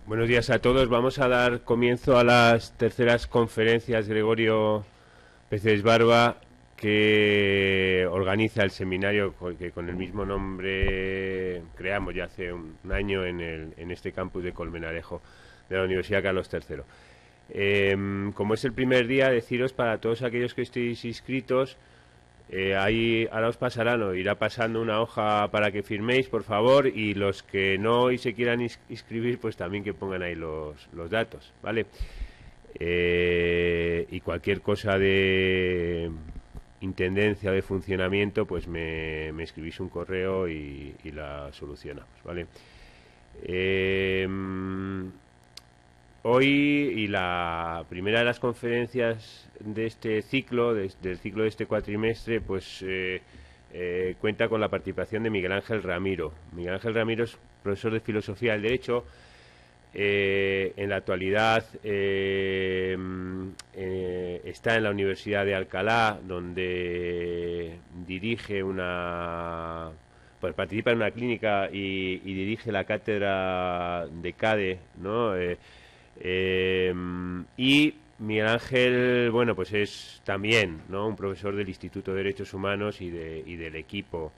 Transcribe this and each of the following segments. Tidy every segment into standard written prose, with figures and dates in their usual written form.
Buenos días a todos. Vamos a dar comienzo a las terceras conferencias Gregorio Peces Barba, que organiza el seminario que con el mismo nombre creamos ya hace un año en este campus de Colmenarejo de la Universidad Carlos III. Como es el primer día, deciros para todos aquellos que estéis inscritos, ahí ahora os pasarán o irá pasando una hoja para que firméis, por favor, y los que no y se quieran inscribir, pues también que pongan ahí los datos, ¿vale? Y cualquier cosa de intendencia o de funcionamiento, pues me escribís un correo y la solucionamos, ¿vale? Hoy, y la primera de las conferencias de este ciclo, del ciclo de este cuatrimestre, pues cuenta con la participación de Miguel Ángel Ramiro. Miguel Ángel Ramiro es profesor de Filosofía del Derecho. En la actualidad está en la Universidad de Alcalá, donde dirige pues participa en una clínica y dirige la cátedra de CADE, ¿no? Y Miguel Ángel, bueno, pues es también, ¿no?, un profesor del Instituto de Derechos Humanos y del equipo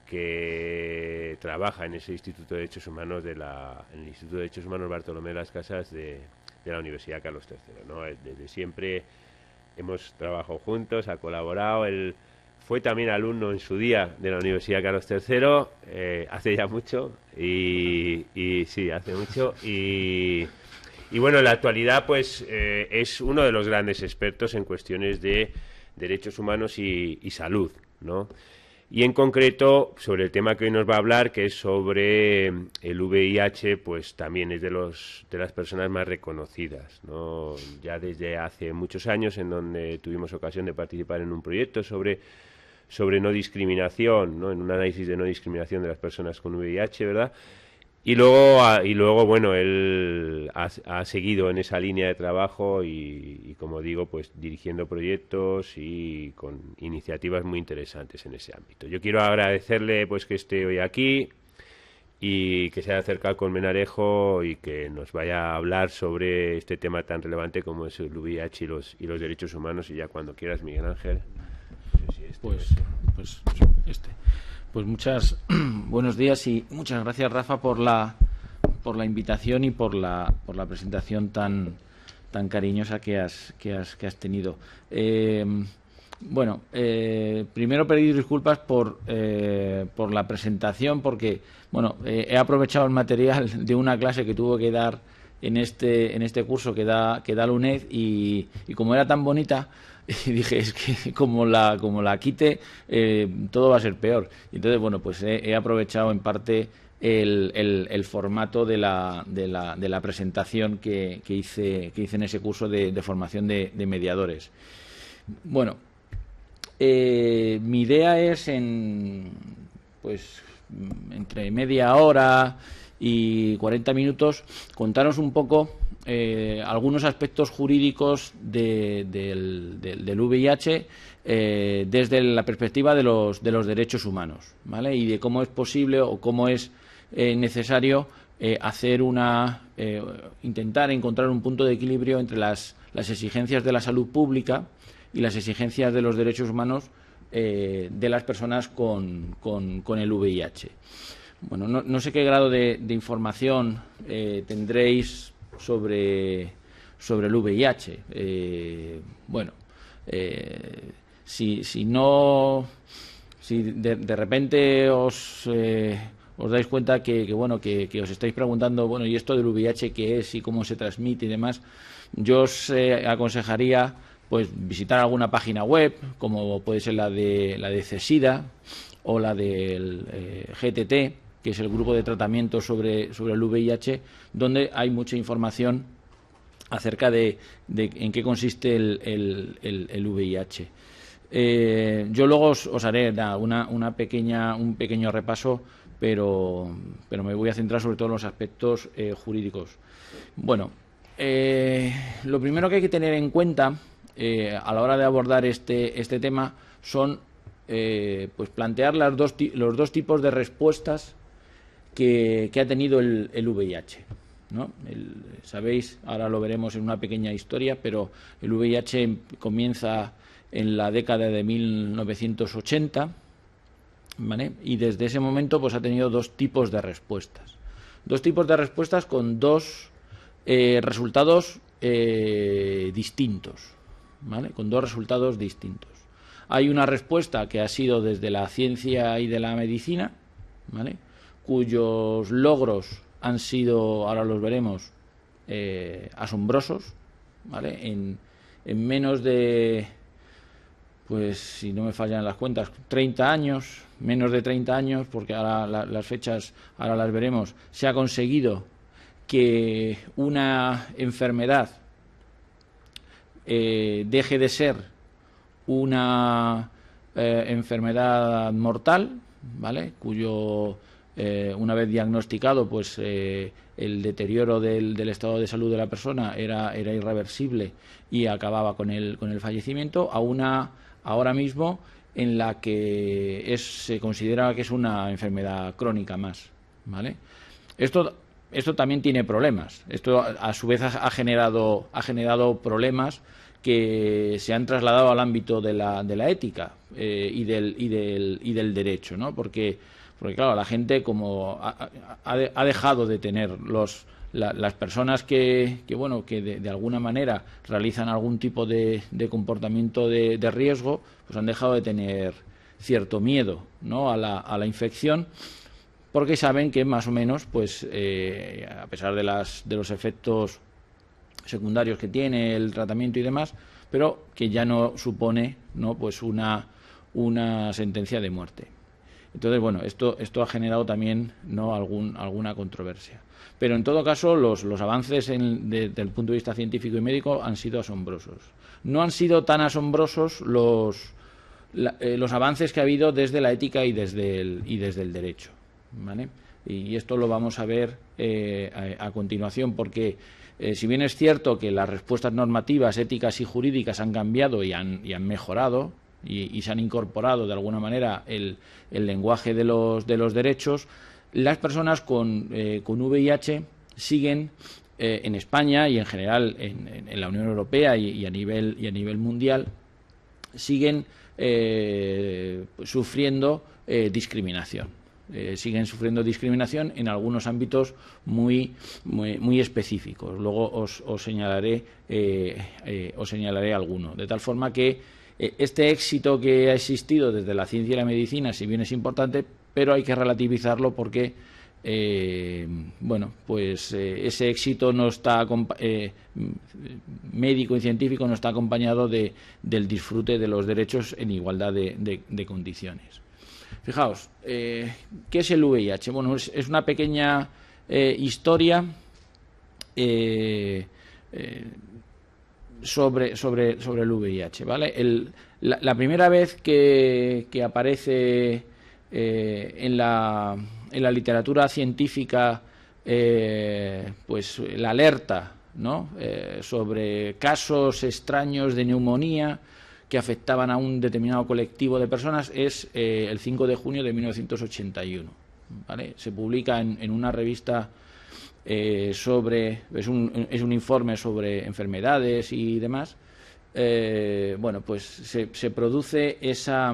que trabaja en ese Instituto de Derechos Humanos en el Instituto de Derechos Humanos Bartolomé de las Casas de la Universidad Carlos III, ¿no? Desde siempre hemos trabajado juntos, ha colaborado. Él fue también alumno en su día de la Universidad Carlos III, hace ya mucho, y sí, hace mucho, y bueno, en la actualidad pues es uno de los grandes expertos en cuestiones de derechos humanos y salud, ¿no? Y en concreto, sobre el tema que hoy nos va a hablar, que es sobre el VIH, pues también es de las personas más reconocidas, ¿no? Ya desde hace muchos años, en donde tuvimos ocasión de participar en un proyecto sobre no discriminación, ¿no?, en un análisis de no discriminación de las personas con VIH, ¿verdad? Y luego, bueno, él ha seguido en esa línea de trabajo y, como digo, pues dirigiendo proyectos y con iniciativas muy interesantes en ese ámbito. Yo quiero agradecerle pues que esté hoy aquí y que se haya acercado con Menarejo y que nos vaya a hablar sobre este tema tan relevante como es el VIH y los derechos humanos. Y ya cuando quieras, Miguel Ángel. No sé si Pues buenos días y muchas gracias, Rafa, por la invitación y por la presentación tan cariñosa que has tenido. Primero pedir disculpas por la presentación, porque he aprovechado el material de una clase que tuvo que dar en este curso que da la UNED, y como era tan bonita, y dije, es que como la quite, todo va a ser peor. Y entonces, bueno, pues he aprovechado en parte el formato de la presentación que hice en ese curso de formación de mediadores. Bueno, mi idea es entre media hora y 40 minutos contaros un poco algunos aspectos jurídicos del VIH desde la perspectiva de los derechos humanos, ¿vale? Y de cómo es posible o cómo es necesario intentar encontrar un punto de equilibrio entre las exigencias de la salud pública y las exigencias de los derechos humanos de las personas con el VIH. Bueno, no sé qué grado de información tendréis sobre el VIH. Si de repente os dais cuenta que os estáis preguntando, bueno, ¿y esto del VIH qué es y cómo se transmite y demás? Yo os aconsejaría pues visitar alguna página web, como puede ser la de CESIDA o la del GTT, que es el grupo de tratamiento sobre el VIH, donde hay mucha información acerca de en qué consiste el VIH. Yo luego os haré un pequeño repaso, pero me voy a centrar sobre todo en los aspectos jurídicos. Bueno, lo primero que hay que tener en cuenta a la hora de abordar este tema son pues plantear los dos tipos de respuestas que ha tenido el VIH. ¿no? Sabéis, ahora lo veremos en una pequeña historia, pero el VIH comienza en la década de 1980, ¿vale? Y desde ese momento pues ha tenido dos tipos de respuestas. Dos tipos de respuestas con dos resultados distintos, ¿vale? Con dos resultados distintos. Hay una respuesta que ha sido desde la ciencia y de la medicina, ¿vale? Cuyos logros han sido, ahora los veremos, asombrosos, ¿vale? En menos de, pues si no me fallan las cuentas, 30 años, menos de 30 años, porque ahora las fechas ahora las veremos, se ha conseguido que una enfermedad deje de ser una enfermedad mortal, ¿vale? Cuyo una vez diagnosticado, pues el deterioro del estado de salud de la persona era irreversible y acababa con el fallecimiento, a una ahora mismo en la que se considera que es una enfermedad crónica más, ¿vale? Esto también tiene problemas. Esto a su vez ha generado problemas que se han trasladado al ámbito de la ética y del derecho, ¿no? Porque claro, la gente como ha dejado de tener las personas que de alguna manera realizan algún tipo de comportamiento de riesgo, pues han dejado de tener cierto miedo, ¿no? a la infección, porque saben que más o menos, pues a pesar de los efectos secundarios que tiene el tratamiento y demás, pero que ya no supone, ¿no? pues una sentencia de muerte. Entonces, bueno, esto ha generado también, ¿no? alguna controversia. Pero en todo caso, los avances desde el punto de vista científico y médico han sido asombrosos. No han sido tan asombrosos los avances que ha habido desde la ética y desde el derecho, ¿vale? Y esto lo vamos a ver a continuación, porque si bien es cierto que las respuestas normativas, éticas y jurídicas han cambiado y han mejorado, y se han incorporado de alguna manera el lenguaje de los derechos, las personas con VIH siguen en España y en general en la Unión Europea y a nivel mundial siguen sufriendo discriminación. Siguen sufriendo discriminación en algunos ámbitos muy específicos. Luego os señalaré alguno. De tal forma que este éxito que ha existido desde la ciencia y la medicina, si bien es importante, pero hay que relativizarlo porque ese éxito no está médico y científico no está acompañado del disfrute de los derechos en igualdad de condiciones. Fijaos, ¿qué es el VIH? Bueno, es una pequeña historia sobre el VIH, ¿vale? La primera vez que aparece en la literatura científica pues la alerta, ¿no? Sobre casos extraños de neumonía que afectaban a un determinado colectivo de personas es el 5 de junio de 1981, ¿vale? Se publica en una revista es un informe sobre enfermedades y demás. Pues se produce esa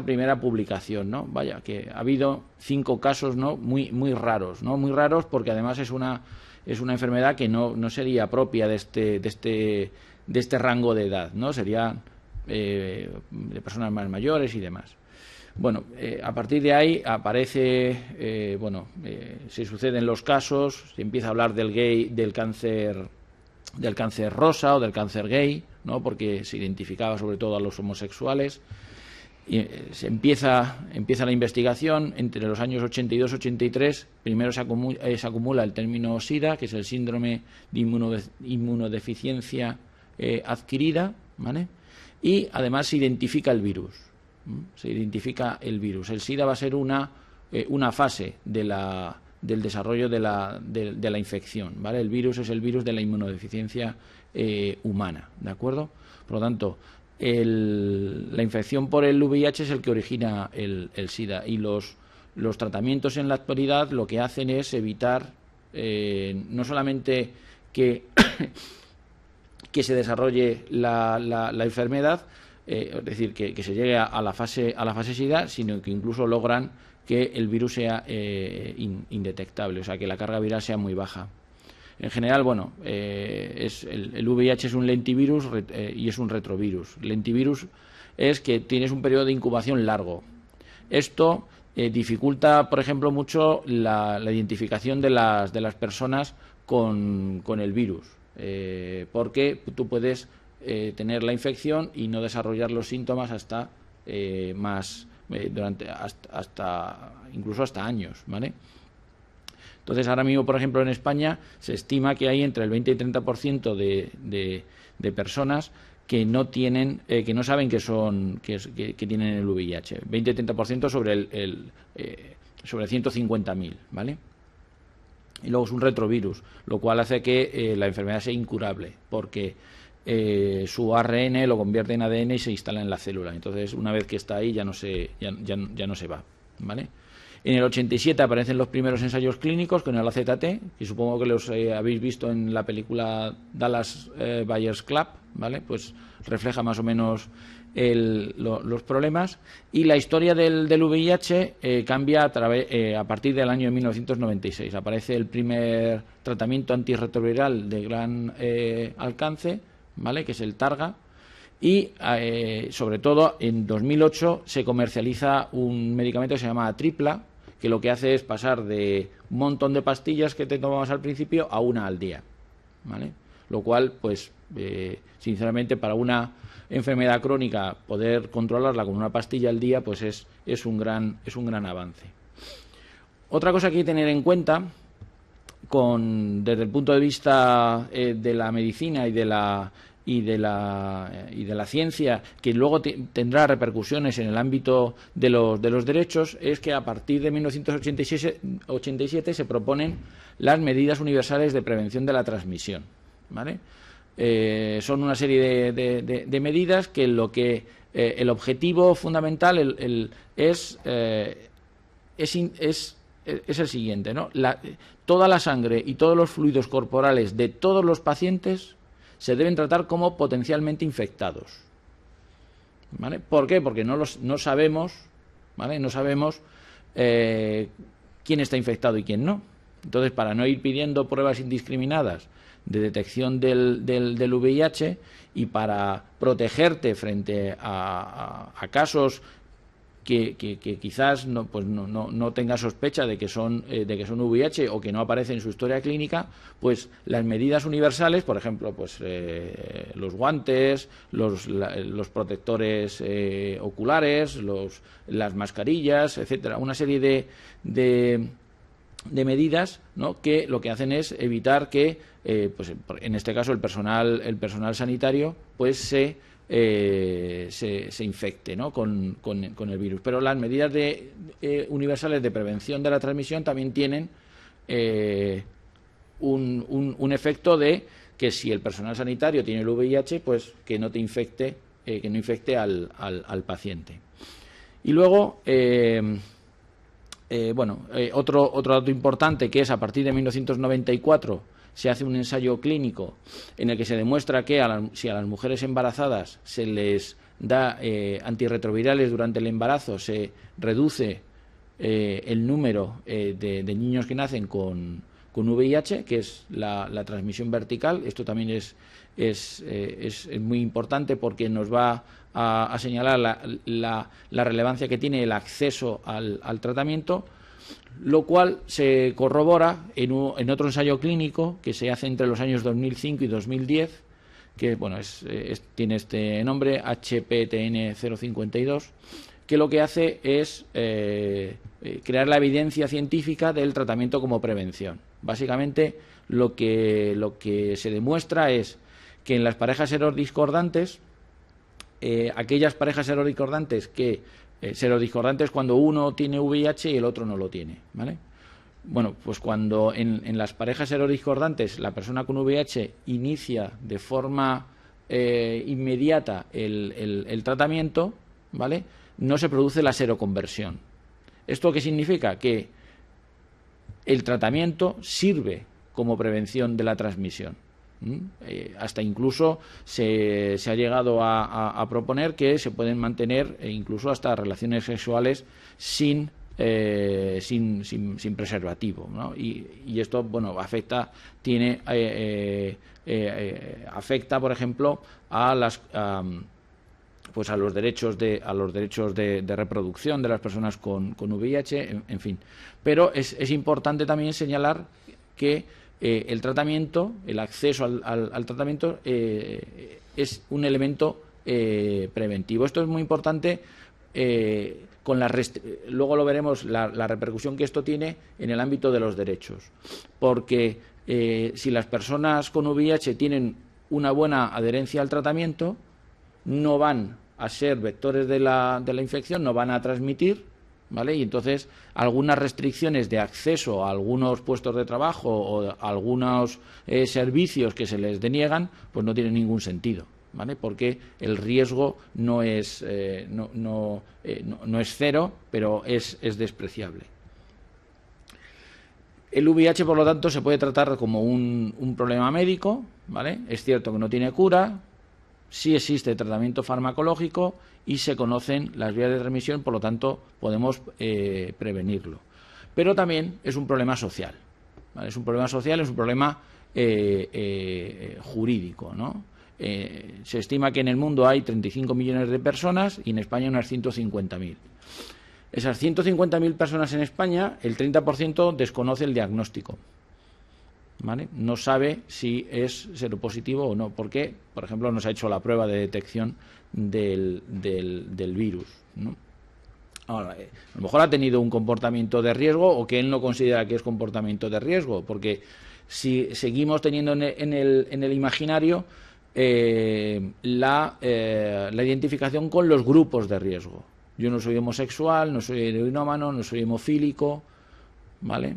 primera publicación, ¿no? Vaya, que ha habido 5 casos, ¿no? muy raros, ¿no? Muy raros porque además es una enfermedad que no sería propia de este rango de edad, ¿no? Sería de personas más mayores y demás. Bueno, a partir de ahí aparece, se suceden los casos, se empieza a hablar del cáncer rosa o del cáncer gay, ¿no? Porque se identificaba sobre todo a los homosexuales. Y se empieza la investigación entre los años 82-83. Primero se acumula el término SIDA, que es el síndrome de inmunodeficiencia adquirida, ¿vale? Y además se identifica el virus. El SIDA va a ser una fase del desarrollo de la infección, ¿vale? El virus es el virus de la inmunodeficiencia humana, ¿de acuerdo? Por lo tanto, la infección por el VIH es el que origina el SIDA, y los tratamientos en la actualidad lo que hacen es evitar no solamente que, que se desarrolle la enfermedad, es decir, que se llegue a la fase SIDA, sino que incluso logran que el virus sea indetectable, o sea, que la carga viral sea muy baja. En general, bueno, el VIH es un lentivirus y es un retrovirus. Lentivirus es que tienes un periodo de incubación largo. Esto dificulta, por ejemplo, mucho la identificación de las personas con el virus, porque tú puedes tener la infección y no desarrollar los síntomas hasta incluso hasta años, ¿vale? Entonces, ahora mismo, por ejemplo, en España se estima que hay entre el 20 y 30% de personas que no tienen, que no saben que tienen el VIH. 20 y 30% sobre sobre 150.000, ¿vale? Y luego es un retrovirus, lo cual hace que la enfermedad sea incurable, porque su ARN lo convierte en ADN y se instala en la célula. Entonces, una vez que está ahí, ya no se va, ¿vale? En el 87 aparecen los primeros ensayos clínicos con el AZT, que supongo que los habéis visto en la película Dallas Buyers Club, ¿vale? Pues refleja más o menos los problemas. Y la historia del VIH cambia a partir del año 1996. Aparece el primer tratamiento antirretroviral de gran alcance, ¿vale? Que es el Targa. Y, sobre todo, en 2008 se comercializa un medicamento que se llama Atripla, que lo que hace es pasar de un montón de pastillas que te tomabas al principio a una al día, ¿vale? Lo cual, pues, sinceramente, para una enfermedad crónica, poder controlarla con una pastilla al día, pues es un gran avance. Otra cosa que hay que tener en cuenta, desde el punto de vista de la medicina y de la ciencia, que luego tendrá repercusiones en el ámbito de los derechos, es que a partir de 1987 se proponen las medidas universales de prevención de la transmisión, ¿vale? Son una serie de medidas que el objetivo fundamental es el siguiente, ¿no? Toda la sangre y todos los fluidos corporales de todos los pacientes se deben tratar como potencialmente infectados, ¿vale? ¿Por qué? Porque no sabemos, ¿vale? No sabemos quién está infectado y quién no. Entonces, para no ir pidiendo pruebas indiscriminadas de detección del VIH y para protegerte frente a casos que quizás no tenga sospecha de que son VIH o que no aparece en su historia clínica, pues las medidas universales, por ejemplo, pues los guantes, los protectores oculares, las mascarillas, etcétera, una serie de medidas, ¿no?, que lo que hacen es evitar que, pues en este caso, el personal sanitario, pues se infecte, ¿no?, con el virus. Pero las medidas universales de prevención de la transmisión también tienen un efecto de que si el personal sanitario tiene el VIH, pues que no infecte al paciente. Y luego, otro dato importante, que es a partir de 1994 se hace un ensayo clínico en el que se demuestra que si a las mujeres embarazadas se les da antirretrovirales durante el embarazo, se reduce el número de niños que nacen con VIH, que es la transmisión vertical. Esto también es muy importante porque nos va a señalar la relevancia que tiene el acceso al tratamiento, lo cual se corrobora en otro ensayo clínico que se hace entre los años 2005 y 2010, que tiene este nombre, HPTN 052, que lo que hace es crear la evidencia científica del tratamiento como prevención. Básicamente, lo que se demuestra es que en las parejas serodiscordantes, aquellas parejas serodiscordantes serodiscordantes cuando uno tiene VIH y el otro no lo tiene, ¿vale? Bueno, pues cuando en las parejas serodiscordantes la persona con VIH inicia de forma inmediata el tratamiento, ¿vale?, no se produce la seroconversión. ¿Esto qué significa? Que el tratamiento sirve como prevención de la transmisión. Hasta incluso se ha llegado a proponer que se pueden mantener incluso hasta relaciones sexuales sin preservativo, ¿no? Y esto, bueno, afecta por ejemplo a los derechos de reproducción de las personas con VIH, en fin. Pero es importante también señalar que el tratamiento, el acceso al tratamiento es un elemento preventivo. Esto es muy importante. Luego lo veremos, la repercusión que esto tiene en el ámbito de los derechos, porque si las personas con VIH tienen una buena adherencia al tratamiento, no van a ser vectores de la infección, no van a transmitir, ¿vale? Y entonces algunas restricciones de acceso a algunos puestos de trabajo o a algunos servicios que se les deniegan, pues no tienen ningún sentido, ¿vale? Porque el riesgo no es cero, pero es despreciable. El VIH, por lo tanto, se puede tratar como un problema médico, ¿vale? Es cierto que no tiene cura, sí existe tratamiento farmacológico y se conocen las vías de transmisión, por lo tanto, podemos prevenirlo. Pero también es un problema social, ¿vale? Es un problema social, es un problema jurídico, ¿no? Se estima que en el mundo hay 35 millones de personas y en España unas 150.000. Esas 150.000 personas en España, el 30% desconoce el diagnóstico, ¿vale? No sabe si es seropositivo o no, porque, por ejemplo, no se ha hecho la prueba de detección del virus, ¿no? Ahora, a lo mejor ha tenido un comportamiento de riesgo o que él no considera que es comportamiento de riesgo, porque si seguimos teniendo en el imaginario la identificación con los grupos de riesgo. Yo no soy homosexual, no soy heroinómano, no soy hemofílico, ¿vale?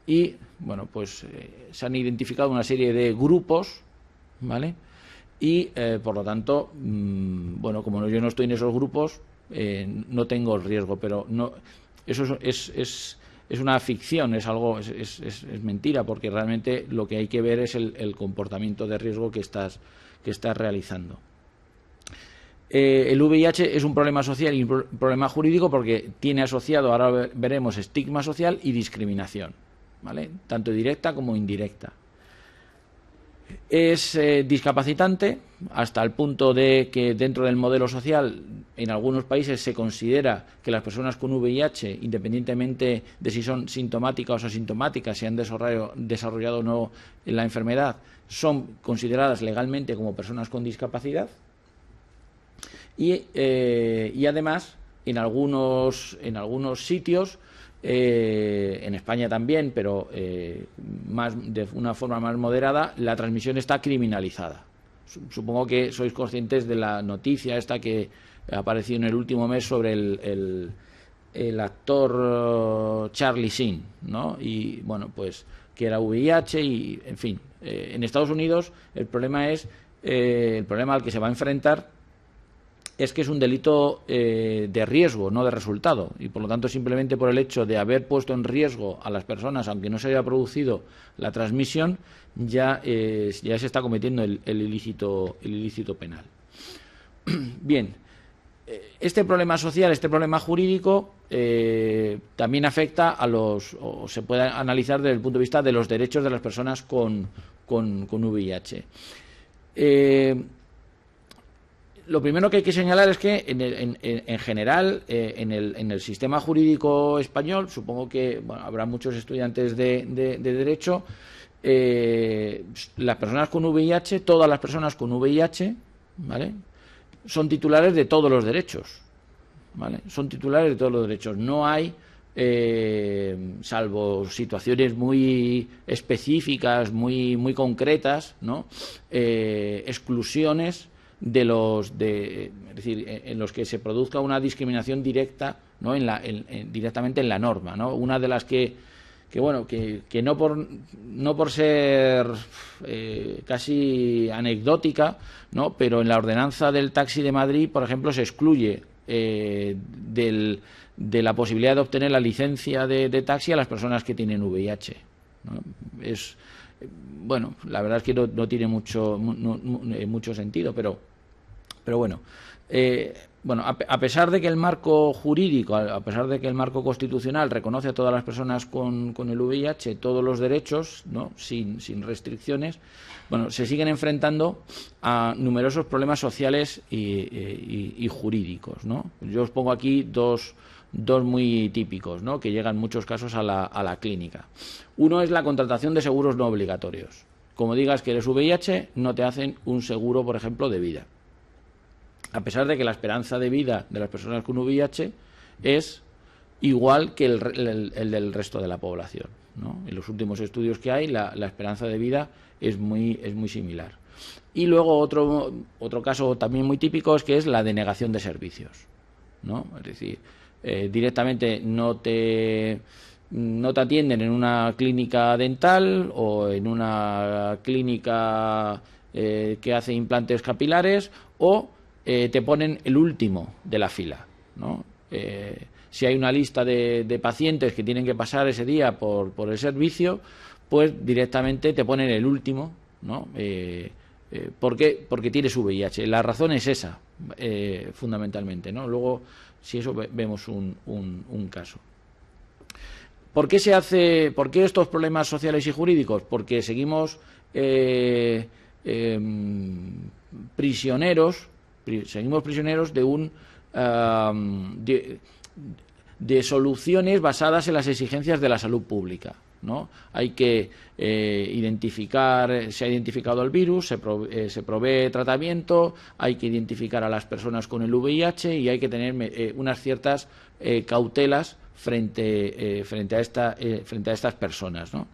Y, bueno, pues se han identificado una serie de grupos, ¿vale? Y, por lo tanto, bueno, como yo no estoy en esos grupos, no tengo el riesgo, pero no, eso es una ficción, es mentira, porque realmente lo que hay que ver es el comportamiento de riesgo que estás realizando. El VIH es un problema social y un problema jurídico porque tiene asociado, ahora veremos, estigma social y discriminación, ¿vale? Tanto directa como indirecta. Es discapacitante hasta el punto de que dentro del modelo social en algunos países se considera que las personas con VIH, independientemente de si son sintomáticas o asintomáticas, si han desarrollado o no la enfermedad, son consideradas legalmente como personas con discapacidad. Y además en algunos sitios, en España también, pero de una forma más moderada, la transmisión está criminalizada. Supongo que sois conscientes de la noticia esta que ha aparecido en el último mes sobre el actor Charlie Sheen, ¿no? Y bueno, pues que era VIH y, en fin, en Estados Unidos el problema al que se va a enfrentar es que es un delito de riesgo, no de resultado, y por lo tanto simplemente por el hecho de haber puesto en riesgo a las personas, aunque no se haya producido la transmisión, ya se está cometiendo el ilícito penal. Bien, este problema social, este problema jurídico también afecta o se puede analizar desde el punto de vista de los derechos de las personas con VIH. Lo primero que hay que señalar es que en general en el sistema jurídico español, supongo que habrá muchos estudiantes de derecho, las personas con VIH, todas las personas con VIH, ¿vale?, son titulares de todos los derechos, ¿vale? Son titulares de todos los derechos. No hay, salvo situaciones muy específicas, muy concretas, ¿no?, exclusiones es decir, en los que se produzca una discriminación directa, ¿no?, directamente en la norma, ¿no? Una de las que no por ser casi anecdótica, ¿no?, pero en la ordenanza del taxi de Madrid, por ejemplo, se excluye de la posibilidad de obtener la licencia de taxi a las personas que tienen VIH, ¿no? Bueno, la verdad es que no tiene mucho sentido, pero bueno. Bueno, a pesar de que el marco jurídico, a pesar de que el marco constitucional reconoce a todas las personas con el VIH todos los derechos, ¿no? sin restricciones, bueno, se siguen enfrentando a numerosos problemas sociales y jurídicos, ¿no? Yo os pongo aquí dos muy típicos, ¿no? Que llegan en muchos casos a la clínica. Uno es la contratación de seguros no obligatorios. Como digas que eres VIH, no te hacen un seguro, por ejemplo, de vida, a pesar de que la esperanza de vida de las personas con VIH es igual que el del resto de la población, ¿no? En los últimos estudios que hay, la esperanza de vida es muy similar. Y luego otro caso también muy típico es que es la denegación de servicios, ¿no? Es decir, directamente no te atienden en una clínica dental o en una clínica que hace implantes capilares, o te ponen el último de la fila, ¿no? Si hay una lista de pacientes que tienen que pasar ese día por el servicio, pues directamente te ponen el último, ¿no? ¿Por qué? Porque tienes VIH. La razón es esa, fundamentalmente, ¿no? Luego, si eso vemos un caso. ¿Por qué estos problemas sociales y jurídicos? Porque seguimos prisioneros de soluciones basadas en las exigencias de la salud pública, ¿no? Hay que identificar, se ha identificado el virus, se provee tratamiento, hay que identificar a las personas con el VIH y hay que tener unas ciertas cautelas frente a estas personas, ¿no?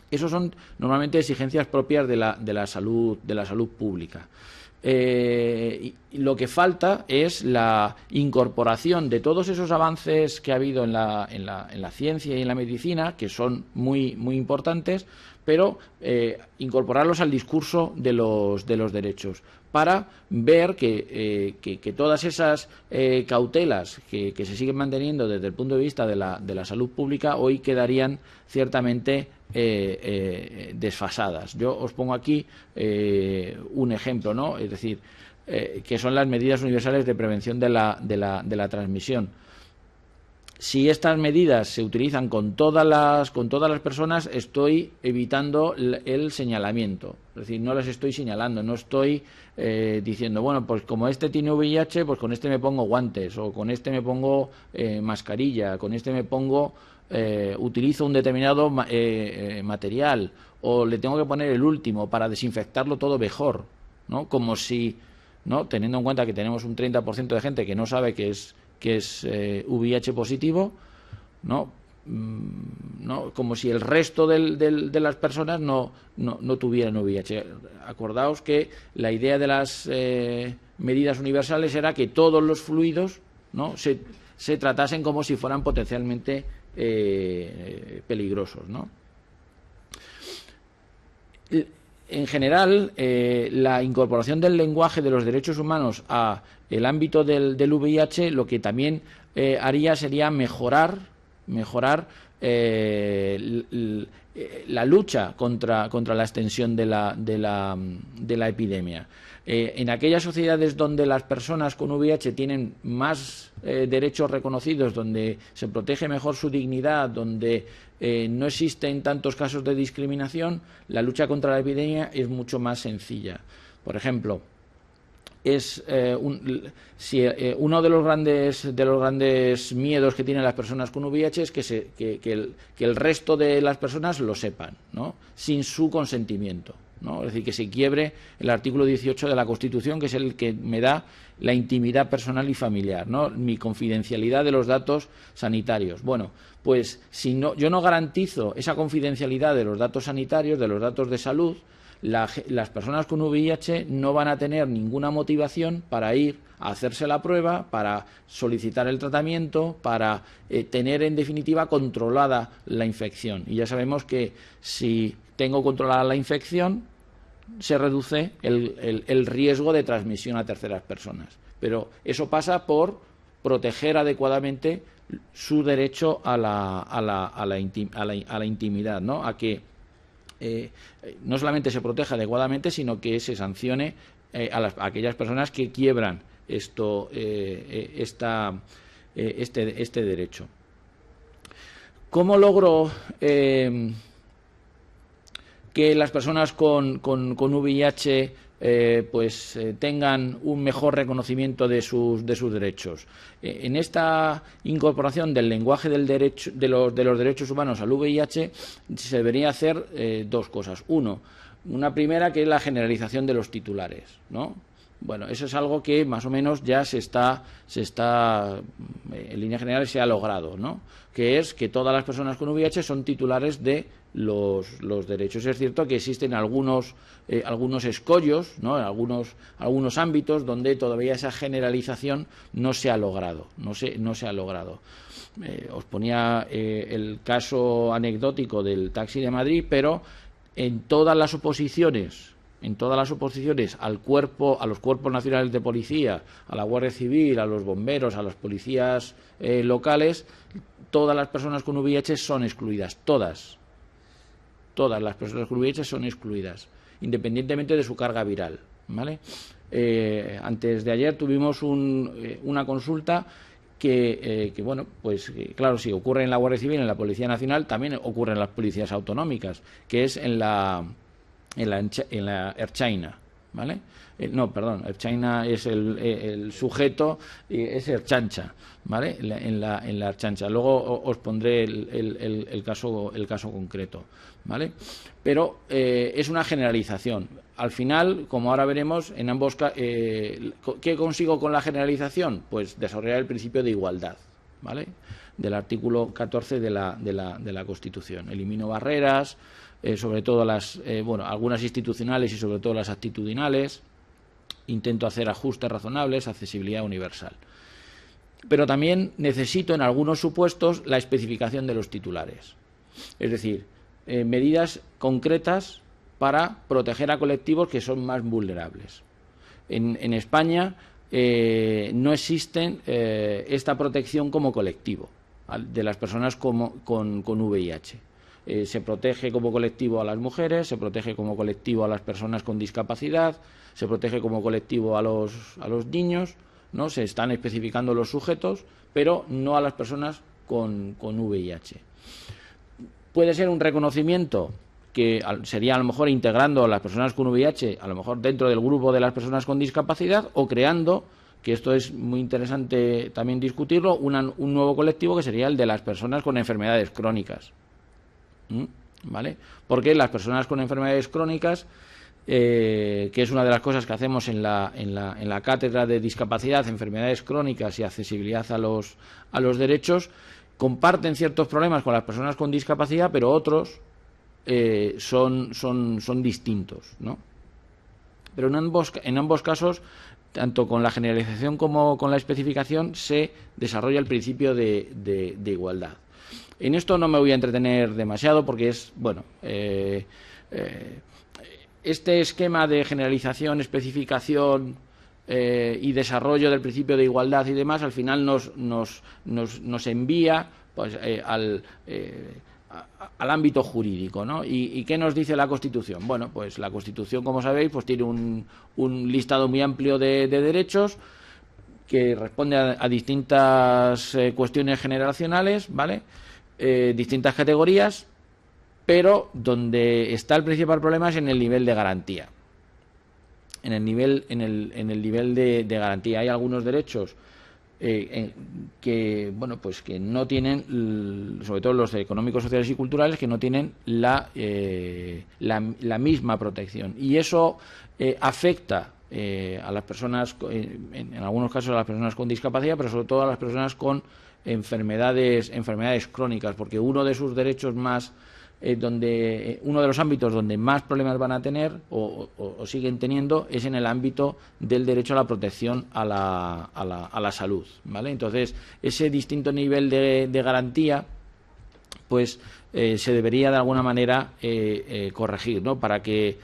Esos son normalmente exigencias propias de la salud pública. Lo que falta es la incorporación de todos esos avances que ha habido en la ciencia y en la medicina, que son muy importantes, pero incorporarlos al discurso de los derechos, para ver que todas esas cautelas que se siguen manteniendo desde el punto de vista de la salud pública hoy quedarían ciertamente desfasadas. Yo os pongo aquí un ejemplo, ¿no? Es decir, que son las medidas universales de prevención de la transmisión. Si estas medidas se utilizan con todas las personas, estoy evitando el señalamiento. Es decir, no las estoy señalando, no estoy diciendo, bueno, pues como este tiene VIH, pues con este me pongo guantes, o con este me pongo mascarilla, con este me pongo utilizo un determinado material, o le tengo que poner el último para desinfectarlo todo mejor, ¿no? Como si, ¿no? Teniendo en cuenta que tenemos un 30% de gente que no sabe que es VIH positivo, ¿no? Como si el resto de las personas no tuvieran VIH. Acordaos que la idea de las medidas universales era que todos los fluidos, ¿no? se tratasen como si fueran potencialmente peligrosos, ¿no? En general, la incorporación del lenguaje de los derechos humanos a el ámbito del VIH, lo que también haría sería mejorar la lucha contra la extensión de la epidemia. En aquellas sociedades donde las personas con VIH tienen más derechos reconocidos, donde se protege mejor su dignidad, donde no existen tantos casos de discriminación, la lucha contra la epidemia es mucho más sencilla. Por ejemplo, uno de los grandes miedos que tienen las personas con VIH es que el resto de las personas lo sepan, ¿no? Sin su consentimiento, ¿no? Es decir, que se quiebre el artículo 18 de la Constitución, que es el que me da la intimidad personal y familiar, ¿no? Mi confidencialidad de los datos sanitarios. Bueno, pues yo no garantizo esa confidencialidad de los datos sanitarios, de los datos de salud, las personas con VIH no van a tener ninguna motivación para ir a hacerse la prueba, para solicitar el tratamiento, para tener en definitiva controlada la infección. Y ya sabemos que si tengo controlada la infección, se reduce el riesgo de transmisión a terceras personas. Pero eso pasa por proteger adecuadamente su derecho a la intimidad, ¿no? A que no solamente se proteja adecuadamente, sino que se sancione a aquellas personas que quiebran este derecho. ¿Cómo logro que las personas con VIH tengan un mejor reconocimiento de sus derechos? En esta incorporación del lenguaje del derecho, de los derechos humanos al VIH se debería hacer dos cosas. Una primera, que es la generalización de los titulares, ¿no? Bueno, eso es algo que más o menos ya se está en líneas generales se ha logrado, ¿no? Que es que todas las personas con VIH son titulares de los derechos. Es cierto que existen algunos escollos, ¿no? En algunos ámbitos donde todavía esa generalización no se ha logrado, no se ha logrado. Os ponía el caso anecdótico del taxi de Madrid, pero en todas las oposiciones a los cuerpos nacionales de policía, a la Guardia Civil, a los bomberos, a las policías locales, todas las personas con VIH son excluidas, todas las personas con VIH son excluidas, independientemente de su carga viral, ¿vale? Antes de ayer tuvimos una consulta que claro, si ocurre en la Guardia Civil, en la Policía Nacional, también ocurre en las policías autonómicas, que es en la Ertzaintza, ¿vale? Ertzaintza es el sujeto y es Ertzaintza, ¿vale? En la Ertzaintza. Luego os pondré el caso concreto, ¿vale? Pero es una generalización. Al final, como ahora veremos, en ambos ¿qué consigo con la generalización? Pues desarrollar el principio de igualdad, ¿vale? Del artículo 14 de la Constitución. Elimino barreras, sobre todo algunas institucionales y sobre todo las actitudinales. Intento hacer ajustes razonables, accesibilidad universal. Pero también necesito, en algunos supuestos, la especificación de los titulares. Es decir, medidas concretas para proteger a colectivos que son más vulnerables. En España no existe esta protección como colectivo de las personas con VIH. Se protege como colectivo a las mujeres, se protege como colectivo a las personas con discapacidad, se protege como colectivo a los niños, ¿no? Se están especificando los sujetos, pero no a las personas con VIH. Puede ser un reconocimiento que sería a lo mejor integrando a las personas con VIH, a lo mejor dentro del grupo de las personas con discapacidad, o creando, que esto es muy interesante también discutirlo, un nuevo colectivo que sería el de las personas con enfermedades crónicas. ¿Vale? Porque las personas con enfermedades crónicas, que es una de las cosas que hacemos en la cátedra de discapacidad, enfermedades crónicas y accesibilidad a los derechos, comparten ciertos problemas con las personas con discapacidad, pero otros son distintos, ¿no? Pero en ambos casos, tanto con la generalización como con la especificación, se desarrolla el principio de igualdad. En esto no me voy a entretener demasiado porque este esquema de generalización, especificación y desarrollo del principio de igualdad y demás, al final nos envía pues, al ámbito jurídico, ¿no? ¿Y qué nos dice la Constitución? Bueno, pues la Constitución, como sabéis, pues tiene un listado muy amplio de derechos que responde a distintas cuestiones generacionales, ¿vale? Distintas categorías, pero donde está el principal problema es en el nivel de garantía. En el nivel de garantía hay algunos derechos que no tienen, sobre todo los económicos, sociales y culturales, que no tienen la misma protección, y eso afecta a las personas, en algunos casos a las personas con discapacidad, pero sobre todo a las personas con enfermedades crónicas, porque uno de sus derechos más uno de los ámbitos donde más problemas van a tener o siguen teniendo es en el ámbito del derecho a la protección a la salud, ¿vale? Entonces, ese distinto nivel de garantía pues se debería de alguna manera corregir, ¿no? Para que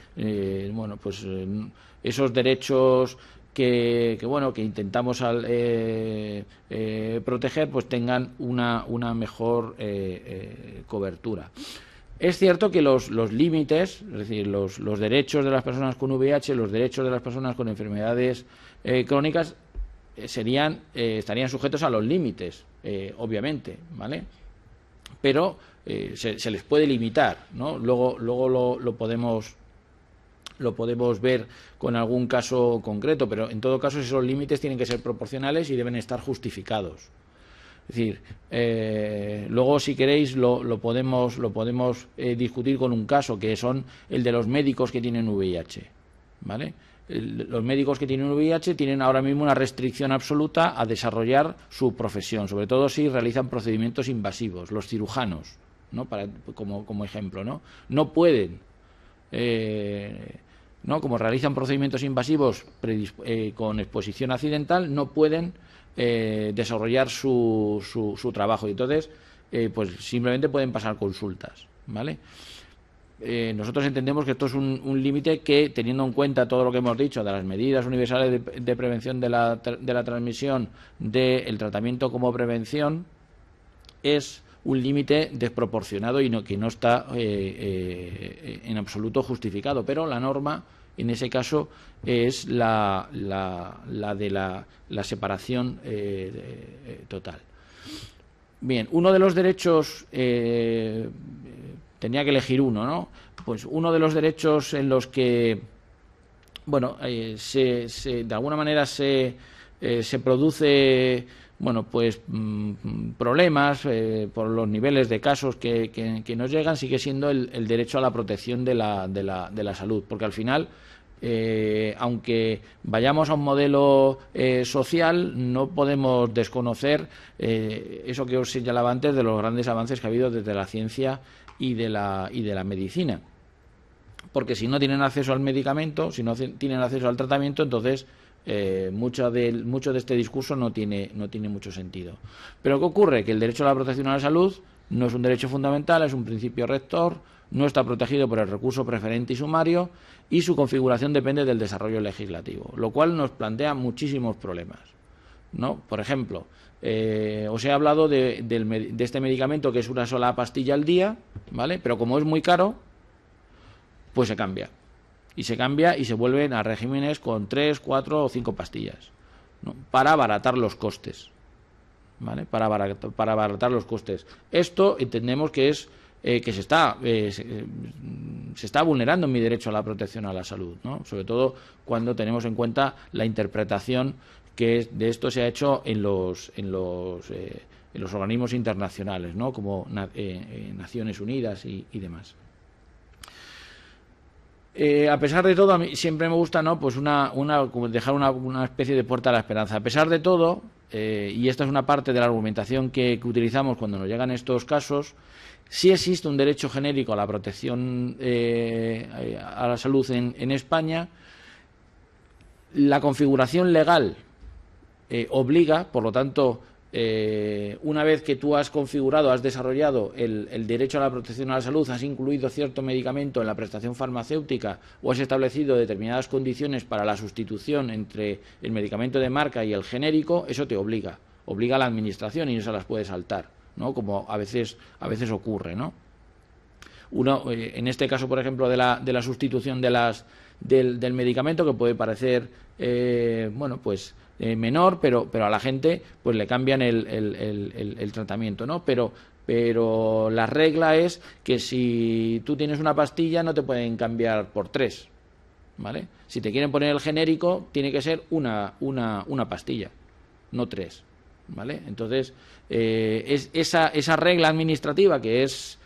esos derechos que intentamos proteger, pues tengan una mejor cobertura. Es cierto que los límites, es decir, los derechos de las personas con VIH, los derechos de las personas con enfermedades crónicas estarían sujetos a los límites, obviamente, ¿vale? Pero se les puede limitar, ¿no? Luego lo podemos ver con algún caso concreto, pero en todo caso esos límites tienen que ser proporcionales y deben estar justificados. Es decir, luego si queréis lo podemos discutir con un caso, que son el de los médicos que tienen VIH, ¿vale? Los médicos que tienen VIH tienen ahora mismo una restricción absoluta a desarrollar su profesión, sobre todo si realizan procedimientos invasivos. Los cirujanos, ¿no? Como ejemplo, no pueden, como realizan procedimientos invasivos con exposición accidental, no pueden desarrollar su trabajo, y entonces pues simplemente pueden pasar consultas, ¿vale? Nosotros entendemos que esto es un límite que, teniendo en cuenta todo lo que hemos dicho de las medidas universales de prevención de la transmisión, del tratamiento como prevención, es un límite desproporcionado y que no está en absoluto justificado, pero la norma en ese caso es la de la separación total. Bien, uno de los derechos, tenía que elegir uno, ¿no? Pues uno de los derechos en los que, de alguna manera se produce, problemas por los niveles de casos que nos llegan, sigue siendo el derecho a la protección de la salud, porque al final, aunque vayamos a un modelo social, no podemos desconocer eso que os señalaba antes de los grandes avances que ha habido desde la ciencia y de la medicina, porque si no tienen acceso al medicamento, si no tienen acceso al tratamiento, entonces mucho de este discurso no tiene mucho sentido. Pero ¿qué ocurre? Que el derecho a la protección a la salud no es un derecho fundamental, es un principio rector, no está protegido por el recurso preferente y sumario, y su configuración depende del desarrollo legislativo, lo cual nos plantea muchísimos problemas, ¿no? Por ejemplo, os he hablado de este medicamento, que es una sola pastilla al día, ¿vale? Pero como es muy caro, pues se cambia y se vuelven a regímenes con 3, 4 o 5 pastillas, ¿no? Para abaratar los costes, ¿vale? Para abaratar los costes. Esto entendemos que es que se está vulnerando mi derecho a la protección a la salud, ¿no? Sobre todo cuando tenemos en cuenta la interpretación que de esto se ha hecho en los organismos internacionales, ¿no? Como Naciones Unidas y demás. A pesar de todo, a mí siempre me gusta, ¿no? Pues dejar una especie de puerta a la esperanza. A pesar de todo, y esta es una parte de la argumentación que utilizamos cuando nos llegan estos casos, sí existe un derecho genérico a la protección a la salud en España. La configuración legal obliga, por lo tanto, una vez que tú has configurado, has desarrollado el derecho a la protección a la salud, has incluido cierto medicamento en la prestación farmacéutica o has establecido determinadas condiciones para la sustitución entre el medicamento de marca y el genérico, eso te obliga a la administración y no se las puede saltar, ¿no? Como a veces ocurre, ¿no? En este caso, por ejemplo, de la sustitución del medicamento, que puede parecer menor, pero a la gente pues le cambian el tratamiento, ¿no? Pero la regla es que si tú tienes una pastilla no te pueden cambiar por 3, ¿vale? Si te quieren poner el genérico, tiene que ser una pastilla, no 3, ¿vale? Entonces, es esa regla administrativa que es,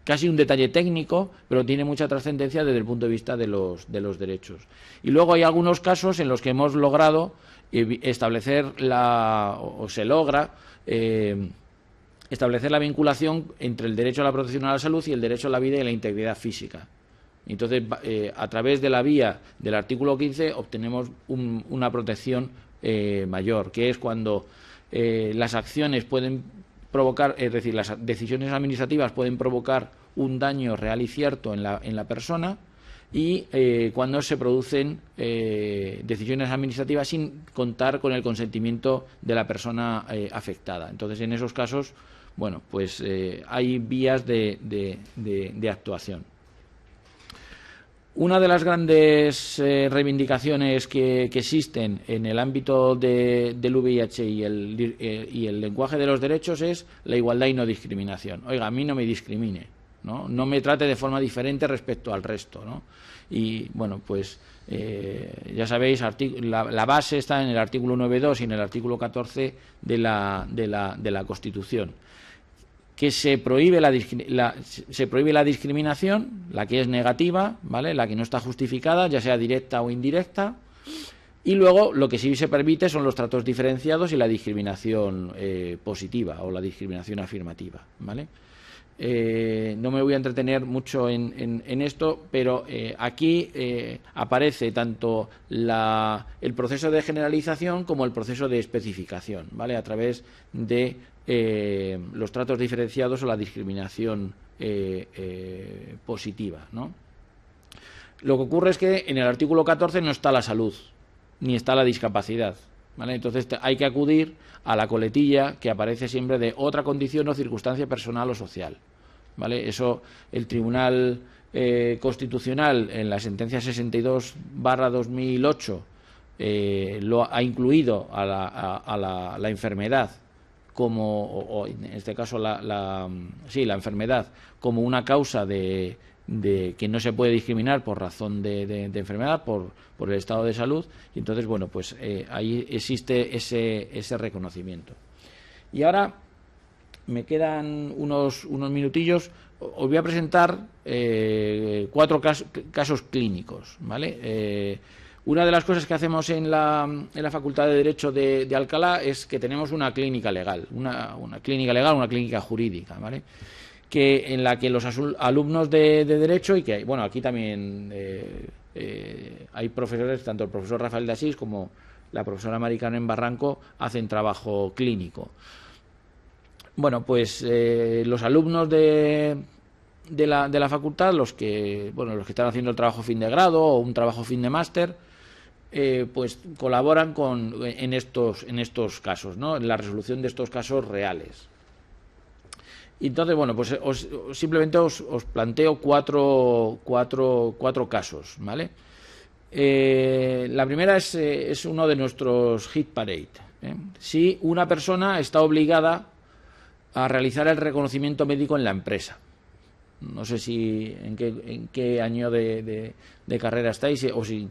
casi un detalle técnico, pero tiene mucha trascendencia desde el punto de vista de los derechos. Y luego hay algunos casos en los que hemos logrado establecer establecer la vinculación entre el derecho a la protección a la salud y el derecho a la vida y a la integridad física. Entonces, a través de la vía del artículo 15 obtenemos una protección mayor, que es cuando las acciones pueden provocar, es decir, las decisiones administrativas pueden provocar un daño real y cierto en la persona, y cuando se producen decisiones administrativas sin contar con el consentimiento de la persona afectada. Entonces, en esos casos, bueno, pues hay vías de actuación. Una de las grandes reivindicaciones que existen en el ámbito del VIH y el lenguaje de los derechos es la igualdad y no discriminación. Oiga, a mí no me discrimine, no me trate de forma diferente respecto al resto, ¿no? Y bueno, pues ya sabéis, la base está en el artículo 9.2 y en el artículo 14 de la Constitución, que se prohíbe la discriminación, la que es negativa, ¿vale?, la que no está justificada, ya sea directa o indirecta, y luego lo que sí se permite son los tratos diferenciados y la discriminación positiva o la discriminación afirmativa, ¿vale? No me voy a entretener mucho en esto, pero aquí aparece tanto el proceso de generalización como el proceso de especificación, ¿vale?, a través de los tratos diferenciados o la discriminación positiva, ¿no? Lo que ocurre es que en el artículo 14 no está la salud, ni está la discapacidad, ¿vale? Entonces hay que acudir a la coletilla que aparece siempre de otra condición o circunstancia personal o social, ¿vale? Eso el Tribunal Constitucional en la sentencia 62/2008 lo ha incluido a la enfermedad como, o en este caso la enfermedad como una causa de que no se puede discriminar por razón de enfermedad, por el estado de salud, y entonces, bueno, pues ahí existe ese reconocimiento. Y ahora me quedan unos minutillos. Os voy a presentar 4 casos clínicos, ¿vale? Una de las cosas que hacemos en la Facultad de Derecho de Alcalá es que tenemos una clínica legal, una clínica jurídica, ¿vale?, en la que los alumnos de Derecho, y que, bueno, aquí también hay profesores, tanto el profesor Rafael de Asís como la profesora Mari Carmen Barranco, hacen trabajo clínico. Bueno, pues los alumnos de la facultad, los que están haciendo el trabajo fin de grado o un trabajo fin de máster, pues colaboran en estos casos, ¿no?, en la resolución de estos casos reales. Y entonces, bueno, pues simplemente os planteo cuatro casos, ¿vale? La primera es uno de nuestros hit parade, ¿eh? Si una persona está obligada a realizar el reconocimiento médico en la empresa. No sé en qué año de carrera estáis, o si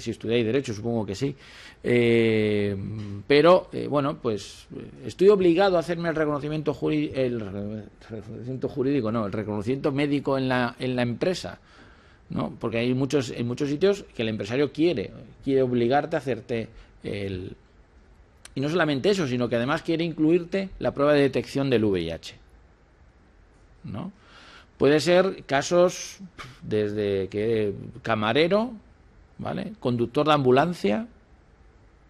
estudiáis Derecho, supongo que sí. Pero, bueno, pues estoy obligado a hacerme el reconocimiento jurídico, no, el reconocimiento médico en la empresa, ¿no? Porque hay en muchos sitios que el empresario quiere obligarte a hacerte el... Y no solamente eso, sino que además quiere incluirte la prueba de detección del VIH, ¿no? Puede ser casos desde que camarero, ¿vale?, conductor de ambulancia,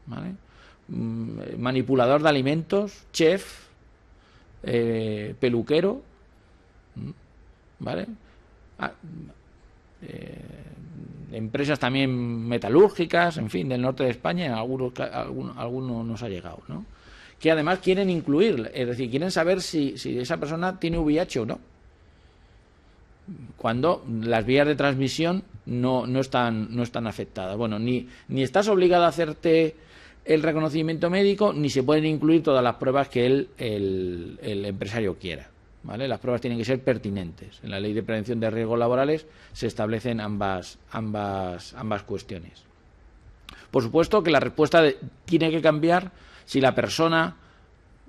¿vale?, manipulador de alimentos, chef, peluquero, ¿vale?, empresas también metalúrgicas, en fin, del norte de España, alguno nos ha llegado, ¿no?, que además quieren incluir, es decir, quieren saber si esa persona tiene VIH o no, cuando las vías de transmisión no están afectadas. Bueno, ni estás obligado a hacerte el reconocimiento médico, ni se pueden incluir todas las pruebas que el empresario quiera, ¿vale? Las pruebas tienen que ser pertinentes. En la Ley de Prevención de Riesgos Laborales se establecen ambas cuestiones. Por supuesto que la respuesta tiene que cambiar si la persona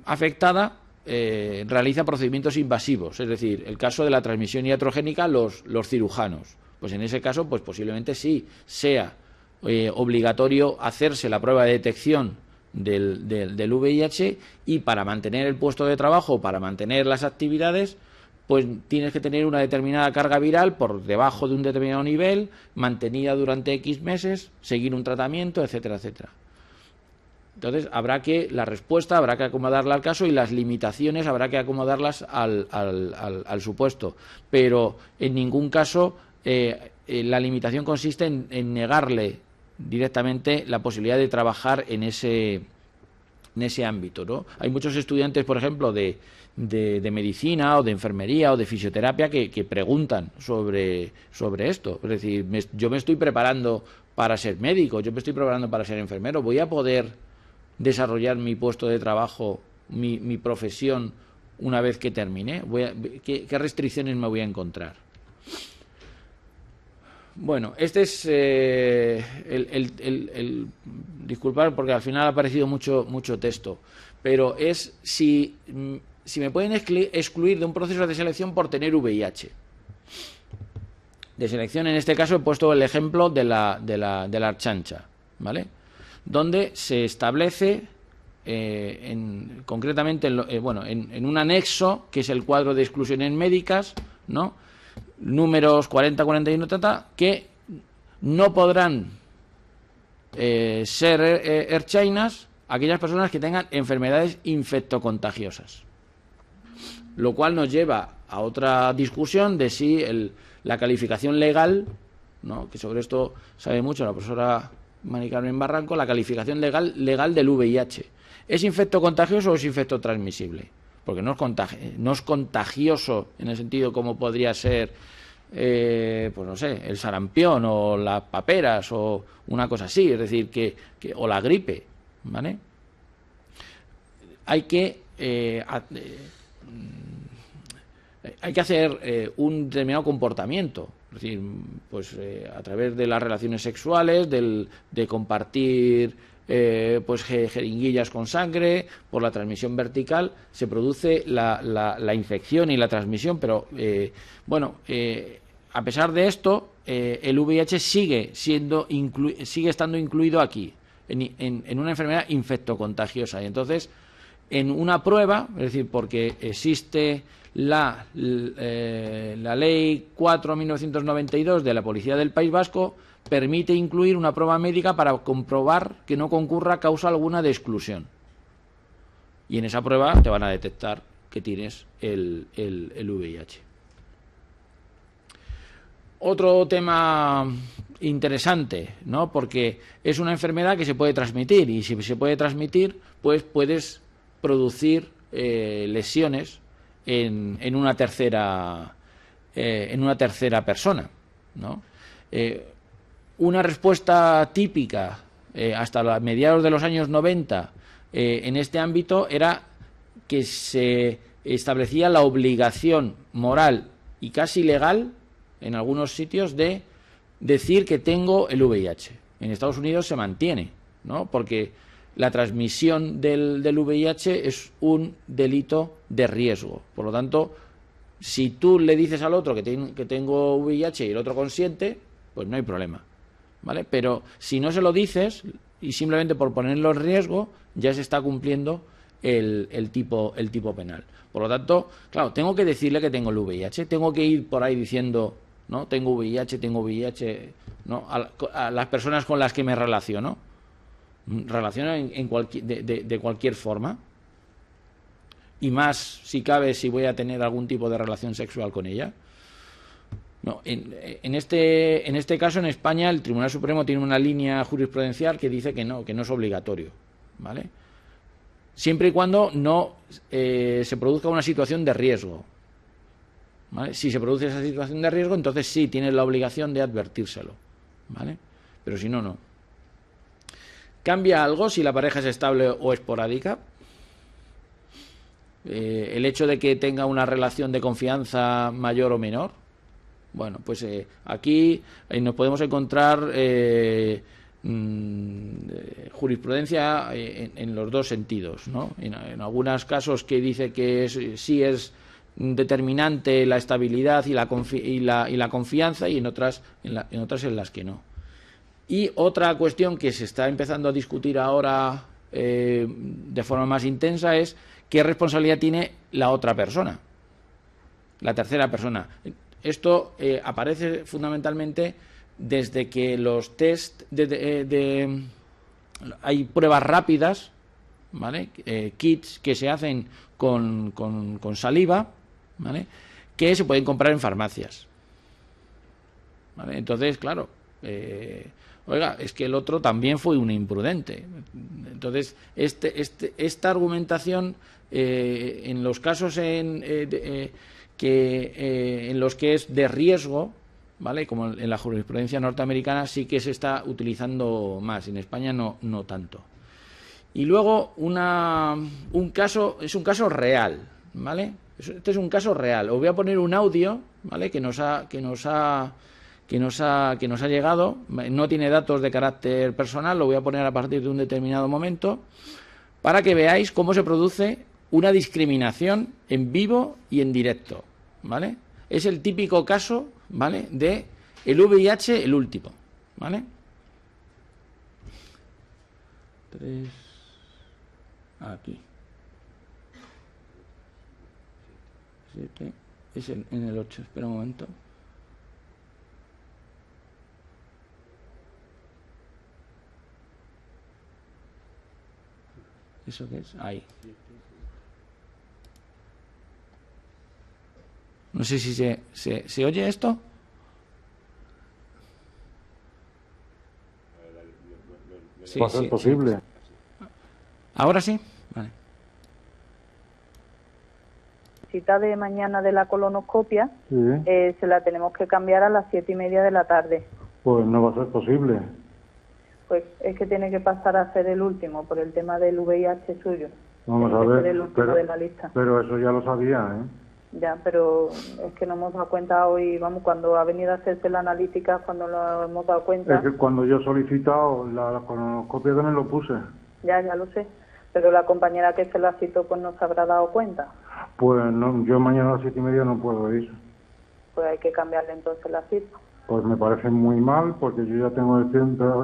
afectada realiza procedimientos invasivos, es decir, el caso de la transmisión iatrogénica, los cirujanos. Pues en ese caso, pues posiblemente sí sea obligatorio hacerse la prueba de detección del VIH, y para mantener el puesto de trabajo, para mantener las actividades, pues tienes que tener una determinada carga viral por debajo de un determinado nivel, mantenida durante X meses, seguir un tratamiento, etcétera, etcétera. Entonces, la respuesta habrá que acomodarla al caso y las limitaciones habrá que acomodarlas al supuesto. Pero en ningún caso la limitación consiste en negarle directamente la posibilidad de trabajar en ese ámbito, ¿no? Hay muchos estudiantes, por ejemplo, de medicina o de enfermería o de fisioterapia que preguntan sobre esto. Es decir, yo me estoy preparando para ser médico, yo me estoy preparando para ser enfermero, ¿voy a poder desarrollar mi puesto de trabajo, mi profesión, una vez que termine? ¿Qué restricciones me voy a encontrar? Bueno, este es disculpad porque al final ha aparecido mucho texto, pero es si me pueden excluir de un proceso de selección por tener VIH. De selección, en este caso he puesto el ejemplo de la Archancha, ¿vale? Donde se establece concretamente en un anexo, que es el cuadro de exclusiones médicas, ¿no? Números 40, 41, que no podrán ser erchainas aquellas personas que tengan enfermedades infectocontagiosas. Lo cual nos lleva a otra discusión de si la calificación legal, ¿no? Que sobre esto sabe mucho la profesora Mari Carmen Barranco, la calificación legal del VIH. ¿Es infectocontagioso o es infectotransmisible? Porque no es contagioso en el sentido como podría ser, pues no sé, el sarampión o las paperas o una cosa así, es decir, o la gripe, ¿vale? Hay que hacer un determinado comportamiento, es decir, pues a través de las relaciones sexuales, de compartir pues jeringuillas con sangre, por la transmisión vertical se produce la infección y la transmisión, pero a pesar de esto el VIH sigue estando incluido aquí en una enfermedad infectocontagiosa, y entonces en una prueba, es decir, porque existe la ley 4/1992 de la Policía del País Vasco, permite incluir una prueba médica para comprobar que no concurra causa alguna de exclusión. Y en esa prueba te van a detectar que tienes el VIH. Otro tema interesante, ¿no? Porque es una enfermedad que se puede transmitir, y si se puede transmitir, pues puedes producir lesiones en una tercera persona, ¿no? Una respuesta típica hasta mediados de los años 90 en este ámbito era que se establecía la obligación moral y casi legal en algunos sitios de decir que tengo el VIH. En Estados Unidos se mantiene, ¿no? Porque la transmisión del VIH es un delito de riesgo. Por lo tanto, si tú le dices al otro que tengo VIH y el otro consiente, pues no hay problema, ¿vale? Pero si no se lo dices y simplemente por ponerlo en riesgo, ya se está cumpliendo el tipo penal. Por lo tanto, claro, tengo que decirle que tengo el VIH, tengo que ir por ahí diciendo, ¿no? Tengo VIH, ¿no? A las personas con las que me relaciono de cualquier forma, y más si cabe si voy a tener algún tipo de relación sexual con ella. No, en este caso en España el Tribunal Supremo tiene una línea jurisprudencial que dice que no es obligatorio, ¿vale? Siempre y cuando no se produzca una situación de riesgo, ¿vale? Si se produce esa situación de riesgo, entonces sí tienes la obligación de advertírselo, ¿vale? Pero si no, no. ¿Cambia algo si la pareja es estable o esporádica? El hecho de que tenga una relación de confianza mayor o menor. Bueno, pues aquí nos podemos encontrar jurisprudencia en los dos sentidos, ¿no? En algunos casos que dice que sí es determinante la estabilidad y la confianza, y en otras en las que no. Y otra cuestión que se está empezando a discutir ahora de forma más intensa es qué responsabilidad tiene la otra persona, la tercera persona. Esto aparece fundamentalmente desde que los test de hay pruebas rápidas, ¿vale? Kits que se hacen con saliva, ¿vale? Que se pueden comprar en farmacias, ¿vale? Entonces, claro, oiga, es que el otro también fue un imprudente. Entonces, esta argumentación en los casos en los que es de riesgo, ¿vale? Como en la jurisprudencia norteamericana sí que se está utilizando más, en España no tanto. Y luego un caso, es un caso real, ¿vale? Este es un caso real. Os voy a poner un audio, ¿vale? Que nos ha llegado. No tiene datos de carácter personal, lo voy a poner a partir de un determinado momento para que veáis cómo se produce una discriminación en vivo y en directo, ¿vale? Es el típico caso, ¿vale? De el VIH, el último, ¿vale? 3, aquí. 7, es en el 8, espera un momento. ¿Eso qué es? Ahí. No sé si se oye esto. Sí, va a ser posible. Sí. ¿Ahora sí? Vale. Cita de mañana de la colonoscopia, Sí. Se la tenemos que cambiar a las 7:30 de la tarde. Pues no va a ser posible. Pues es que tiene que pasar a ser el último por el tema del VIH suyo. Vamos Tiene a que ver, ser el último de la lista. pero eso ya lo sabía, ¿eh? Ya, pero es que no hemos dado cuenta hoy, vamos, cuando ha venido a hacerse la analítica, cuando lo hemos dado cuenta. Es que cuando yo he solicitado la colonoscopia también lo puse. Ya lo sé, pero la compañera que se la citó pues no se habrá dado cuenta. Pues no, yo mañana a las 7:30 no puedo ir. Pues hay que cambiarle entonces la cita. Pues me parece muy mal porque yo ya tengo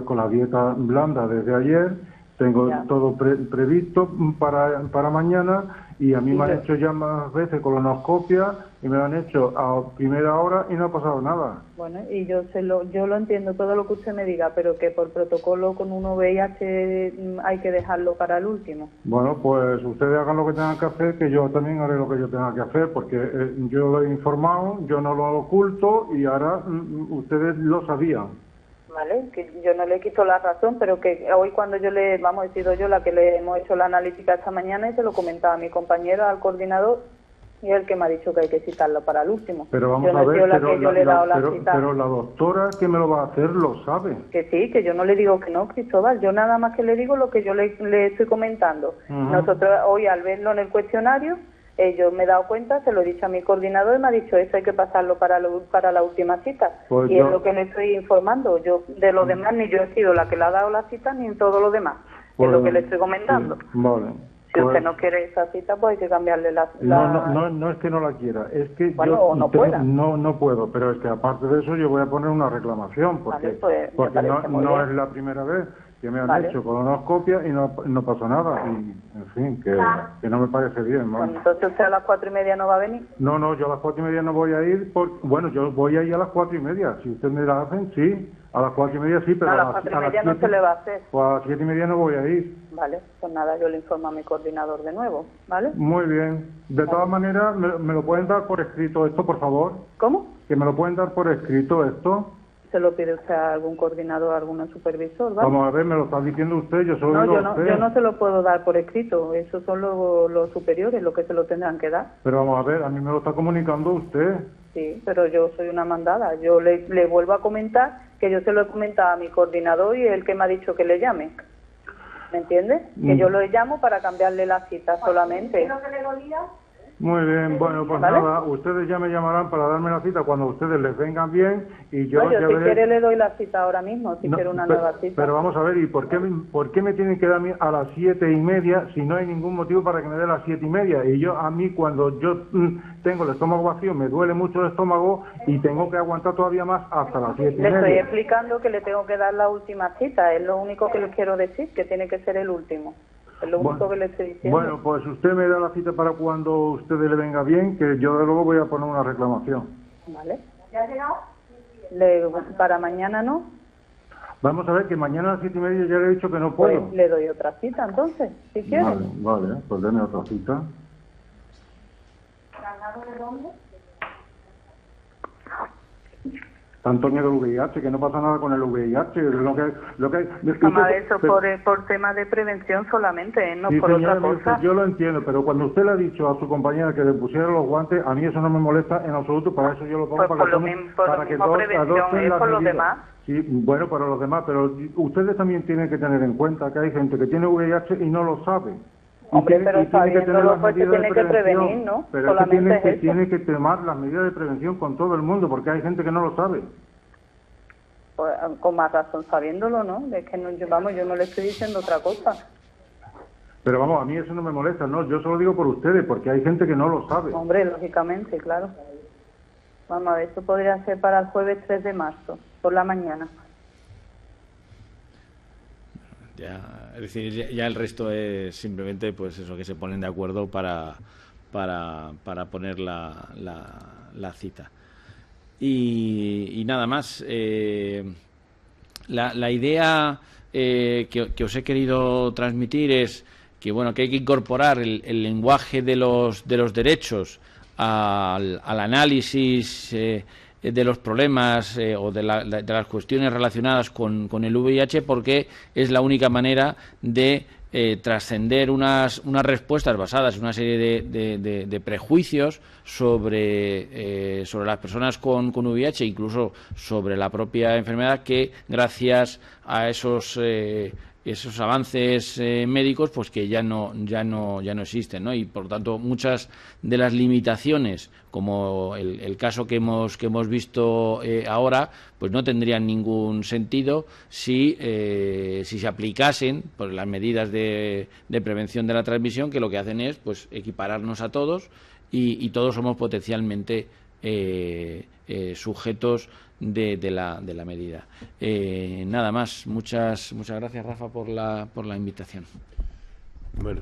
con la dieta blanda desde ayer, tengo Ya. todo previsto para mañana y a mí Y me han yo- hecho ya más veces colonoscopia y me lo han hecho a primera hora y no ha pasado nada. Bueno, y yo lo entiendo todo lo que usted me diga, pero que por protocolo con un VIH hay que dejarlo para el último. Bueno, pues ustedes hagan lo que tengan que hacer, que yo también haré lo que yo tenga que hacer, porque yo lo he informado, yo no lo oculto y ahora ustedes lo sabían. ¿Vale? Que yo no le quito la razón, pero que hoy cuando he sido yo la que le hemos hecho la analítica esta mañana y se lo comentaba a mi compañero, al coordinador, y es el que me ha dicho que hay que citarlo para el último. Pero vamos yo no a he ver, sido la pero, que yo le he dado la pero, cita. pero la doctora que me lo va a hacer lo sabe. Que sí, que yo no le digo que no, Cristóbal, yo nada más que le digo lo que yo le estoy comentando. Ujú. Nosotros hoy al verlo en el cuestionario, yo me he dado cuenta, se lo he dicho a mi coordinador y me ha dicho eso hay que pasarlo para la última cita. Pues y yo- es lo que le estoy informando. Yo de lo demás ni yo he sido la que le ha dado la cita ni en todo lo demás. Pues, es lo que le estoy comentando. sí, vale. Si Pues, usted no quiere esa cita, pues hay que cambiarle la... no es que no la quiera, es que Bueno, yo o no pueda. no puedo, pero es que aparte de eso yo voy a poner una reclamación, porque, Vale, pues, me porque parece muy no bien. es la primera vez que me han Vale. hecho colonoscopia y no pasó nada, y en fin, que no me parece bien, ¿no? Bueno, entonces usted a las 4:30 no va a venir. No, yo a las 4:30 no voy a ir, bueno, yo voy a ir a las 4:30, si ustedes me la hacen, sí, a las 4:30 sí, pero A las 4:30 no se le va a hacer. pues a las 7:30 no voy a ir. Vale, pues nada, yo le informo a mi coordinador de nuevo, ¿vale? Muy bien. De todas maneras, ¿me lo pueden dar por escrito esto, por favor? ¿Cómo? ¿Que me lo pueden dar por escrito esto? Se lo pide usted a algún coordinador, a algún supervisor, ¿vale? Vamos a ver, me lo está diciendo usted, yo solo No, digo yo a no, usted. yo no se lo puedo dar por escrito, esos son los superiores, los que se lo tendrán que dar. Pero vamos a ver, a mí me lo está comunicando usted. Sí, pero yo soy una mandada. Yo le vuelvo a comentar que yo se lo he comentado a mi coordinador y el que me ha dicho que le llame. ¿Me entiende? Que yo lo llamo para cambiarle la cita solamente. Muy bien, bueno, pues ¿Vale? nada, ustedes ya me llamarán para darme la cita cuando a ustedes les vengan bien y yo No, yo ya si veré- quiere le doy la cita ahora mismo, si No, quiere una pero, nueva cita. pero vamos a ver, ¿y por qué me tienen que dar a las 7:30 si no hay ningún motivo para que me dé las 7:30? Y a mí cuando yo tengo el estómago vacío, me duele mucho el estómago y tengo que aguantar todavía más hasta las Le estoy 7:30. explicando que le tengo que dar la última cita, es lo único que les quiero decir, que tiene que ser el último. Es lo único que le estoy diciendo. Bueno, pues usted me da la cita para cuando a ustedes le venga bien, que yo de luego voy a poner una reclamación. ¿Vale? ¿Para mañana no? Vamos a ver que mañana a las 7:30 ya le he dicho que no puedo. Pues le doy otra cita entonces, si quieres. Vale, pues deme otra cita. ¿Traslado de dónde? Tanto miedo al VIH, que no pasa nada con el VIH. Mamá, eso por tema de prevención solamente, no sí, por señora, otra cosa. yo lo entiendo, pero cuando usted le ha dicho a su compañera que le pusiera los guantes, a mí eso no me molesta en absoluto, para eso yo lo pongo Pues para que todos adopten las por los medidas. demás. Sí, bueno, para los demás, pero ustedes también tienen que tener en cuenta que hay gente que tiene VIH y no lo sabe. Hombre, pero sabiéndolo, pues se tiene que prevención, prevenir, ¿no? Pero solamente es que tiene que tomar las medidas de prevención con todo el mundo, porque hay gente que no lo sabe. Pues, con más razón sabiéndolo, ¿no? Es que no, yo no le estoy diciendo otra cosa. Pero vamos, a mí eso no me molesta, no, yo solo digo por ustedes, porque hay gente que no lo sabe. Hombre, lógicamente, claro. Vamos a ver, esto podría ser para el jueves 3 de marzo, por la mañana. Es decir, ya el resto es simplemente pues eso, que se ponen de acuerdo para poner la cita. Y nada más. La idea que os he querido transmitir es que bueno, que hay que incorporar el lenguaje de los derechos al análisis de los problemas o de las cuestiones relacionadas con el VIH, porque es la única manera de trascender unas respuestas basadas en una serie de prejuicios sobre las personas con VIH, incluso sobre la propia enfermedad, que gracias a esos avances médicos pues que ya no existen, ¿no? Y por tanto muchas de las limitaciones, como el caso que hemos visto ahora, pues no tendrían ningún sentido si se aplicasen pues las medidas de prevención de la transmisión, que lo que hacen es pues equipararnos a todos y todos somos potencialmente sujetos de la medida. Nada más. Muchas gracias, Rafa, por la invitación. Bueno.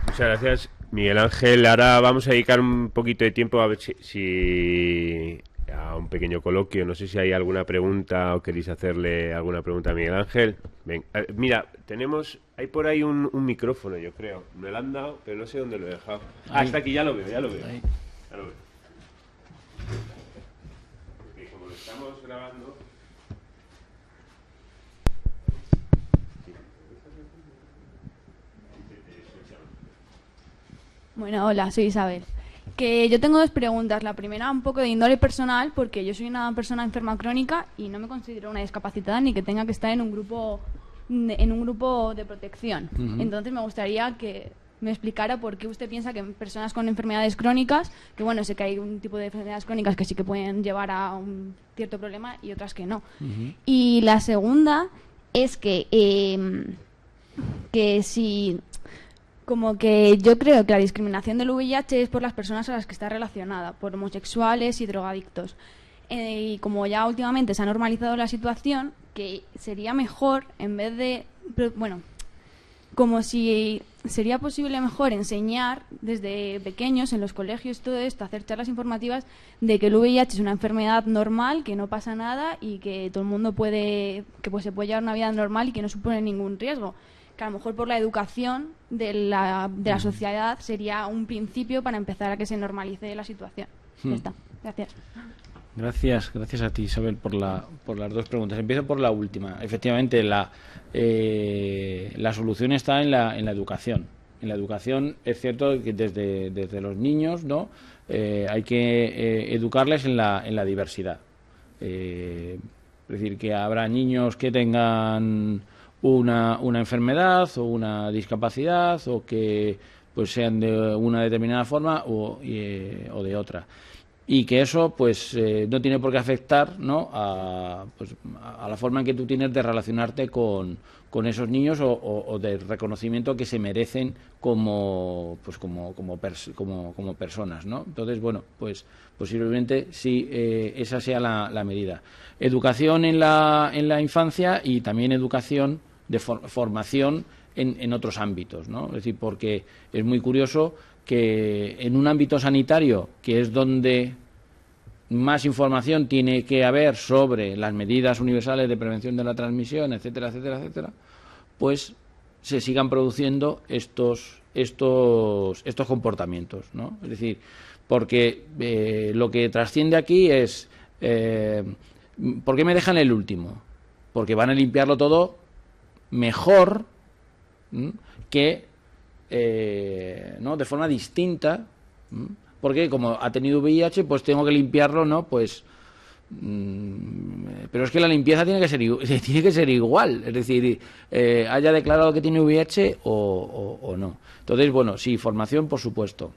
Muchas gracias, Miguel Ángel. Ahora vamos a dedicar un poquito de tiempo a ver si a un pequeño coloquio. No sé si hay alguna pregunta o queréis hacerle alguna pregunta a Miguel Ángel. Ven, mira, hay por ahí un micrófono, yo creo. Me lo han dado, pero no sé dónde lo he dejado. Está aquí, ya lo veo. Ya lo veo. Porque como lo estamos grabando... Bueno, hola, soy Isabel. Que yo tengo dos preguntas. La primera, un poco de índole personal, porque yo soy una persona enferma crónica y no me considero una discapacitada ni que tenga que estar en un grupo de protección. Entonces me gustaría que me explicara por qué usted piensa que personas con enfermedades crónicas, que bueno, sé que hay un tipo de enfermedades crónicas que sí que pueden llevar a un cierto problema y otras que no. Y la segunda es que si... Como que yo creo que la discriminación del VIH es por las personas a las que está relacionada, por homosexuales y drogadictos. Y como ya últimamente se ha normalizado la situación, que sería mejor, en vez de... Bueno, como si sería posible mejor enseñar desde pequeños en los colegios todo esto, hacer charlas informativas de que el VIH es una enfermedad normal, que no pasa nada y que todo el mundo se puede llevar una vida normal y que no supone ningún riesgo. Que a lo mejor por la educación de la sociedad sería un principio para empezar a que se normalice la situación. Ya está. Gracias. Gracias a ti, Isabel, por las dos preguntas. Empiezo por la última. Efectivamente, la solución está en la educación. En la educación es cierto que desde los niños, ¿no? Hay que educarles en la diversidad. Es decir, que habrá niños que tengan una enfermedad o una discapacidad o que pues sean de una determinada forma o de otra, y que eso pues no tiene por qué afectar, ¿no? a la forma en que tú tienes de relacionarte con esos niños o del reconocimiento que se merecen como personas, ¿no? Entonces, bueno, pues posiblemente sí, esa sea la medida. Educación en la infancia y también educación de formación en otros ámbitos, ¿no? Es decir, porque es muy curioso que en un ámbito sanitario, que es donde más información tiene que haber sobre las medidas universales de prevención de la transmisión, etcétera, etcétera, etcétera, pues se sigan produciendo estos comportamientos, ¿no? Es decir, porque lo que trasciende aquí es ¿por qué me dejan el último? Porque van a limpiarlo todo mejor, que ¿no? De forma distinta, porque como ha tenido VIH, pues tengo que limpiarlo, ¿no? Pues pero es que la limpieza tiene que ser igual, es decir, haya declarado que tiene VIH o no. Entonces, bueno, sí, formación, por supuesto.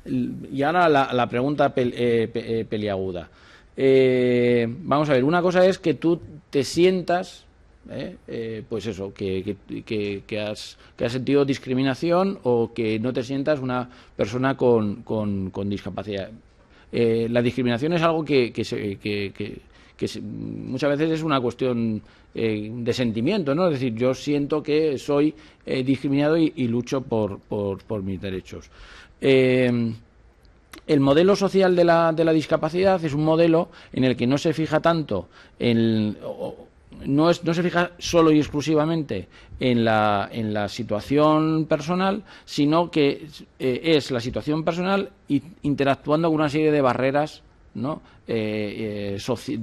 Y ahora la pregunta peliaguda. Vamos a ver, una cosa es que tú te sientas, pues eso, que has sentido discriminación, o que no te sientas una persona con discapacidad. La discriminación es algo que muchas veces es una cuestión de sentimiento, ¿no? Es decir, yo siento que soy discriminado y lucho por mis derechos. El modelo social de la discapacidad es un modelo en el que no se fija tanto no se fija solo y exclusivamente en la situación personal, sino que es la situación personal interactuando con una serie de barreras, ¿no? De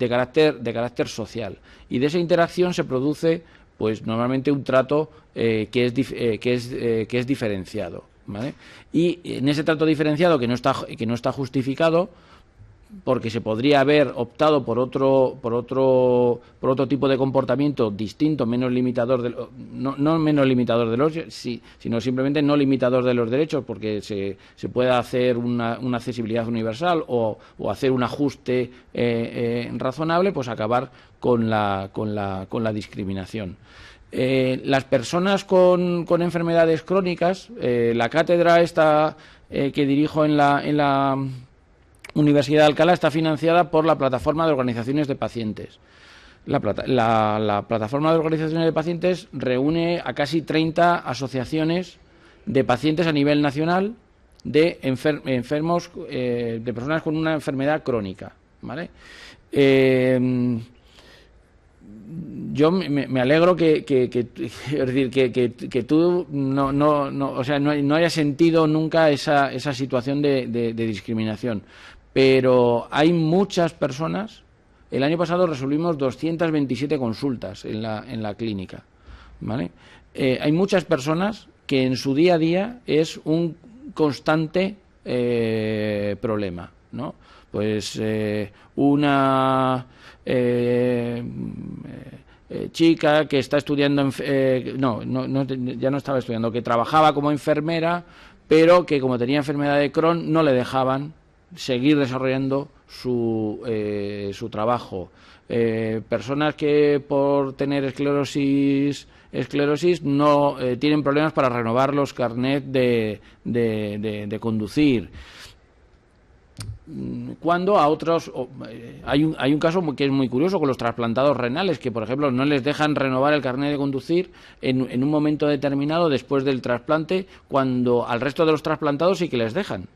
carácter social, y de esa interacción se produce, pues normalmente, un trato que es diferenciado, ¿vale? Y en ese trato diferenciado que no está justificado, porque se podría haber optado por otro tipo de comportamiento distinto, menos limitador no menos limitador de los, sino simplemente no limitador de los derechos, porque se puede hacer una accesibilidad universal o hacer un ajuste razonable, pues acabar con la discriminación. Las personas con enfermedades crónicas, la cátedra esta que dirijo en la Universidad de Alcalá está financiada por la Plataforma de Organizaciones de Pacientes. La Plataforma de Organizaciones de Pacientes reúne a casi 30 asociaciones de pacientes a nivel nacional de enfermos, de personas con una enfermedad crónica, ¿vale? Yo me alegro es decir, que tú no hayas sentido nunca esa situación de discriminación, pero hay muchas personas. El año pasado resolvimos 227 consultas en la clínica, ¿vale? Hay muchas personas que en su día a día es un constante problema, ¿no? Pues una chica que está estudiando, ya no estaba estudiando, que trabajaba como enfermera, pero que como tenía enfermedad de Crohn no le dejaban seguir desarrollando su trabajo. Personas que por tener esclerosis no tienen problemas para renovar los carnets de conducir. Cuando a otros hay un caso que es muy curioso con los trasplantados renales, que por ejemplo no les dejan renovar el carnet de conducir en un momento determinado después del trasplante, cuando al resto de los trasplantados sí que les dejan.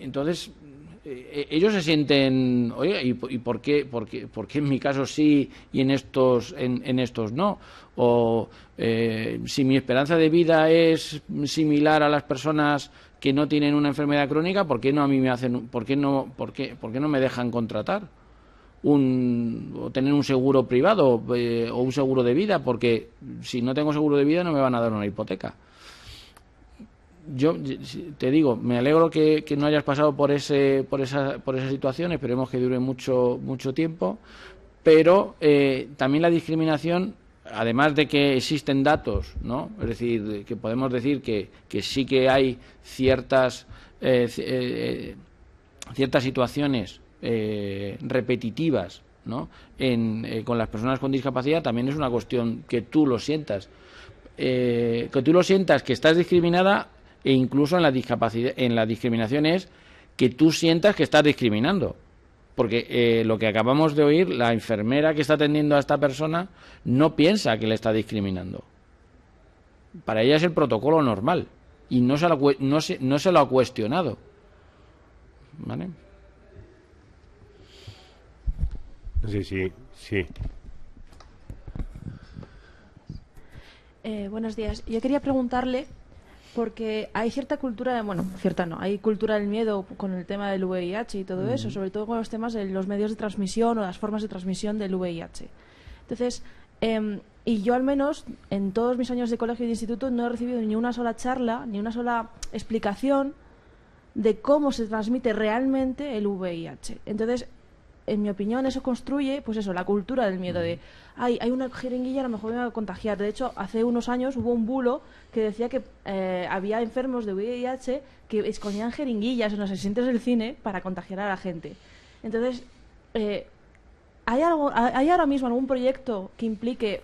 Entonces ellos se sienten, oye, ¿y por qué en mi caso sí y en estos no? O si mi esperanza de vida es similar a las personas que no tienen una enfermedad crónica, ¿por qué no a mí por qué no me dejan contratar o tener un seguro privado o un seguro de vida? Porque si no tengo seguro de vida no me van a dar una hipoteca. Yo te digo, me alegro que no hayas pasado por esa situación. Esperemos que dure mucho tiempo, pero también la discriminación, además de que existen datos, ¿no? Es decir, que podemos decir que sí que hay ciertas situaciones repetitivas, ¿no? Con las personas con discapacidad. También es una cuestión que tú lo sientas, que estás discriminada, e incluso en la discriminación es que tú sientas que estás discriminando. Porque lo que acabamos de oír, la enfermera que está atendiendo a esta persona no piensa que le está discriminando. Para ella es el protocolo normal y no se lo ha cuestionado, ¿vale? Sí, sí, sí. Buenos días. Yo quería preguntarle, porque hay cierta cultura, bueno, cierta no, hay cultura del miedo con el tema del VIH y todo eso, sobre todo con los temas de los medios de transmisión o las formas de transmisión del VIH. Entonces, y yo al menos en todos mis años de colegio y de instituto no he recibido ni una sola charla, ni una sola explicación de cómo se transmite realmente el VIH. Entonces, en mi opinión, eso construye, pues eso, la cultura del miedo de, ay, hay una jeringuilla, a lo mejor me va a contagiar. De hecho, hace unos años hubo un bulo que decía que había enfermos de VIH que escondían jeringuillas en los asientos del cine para contagiar a la gente. Entonces, ¿hay ahora mismo algún proyecto que implique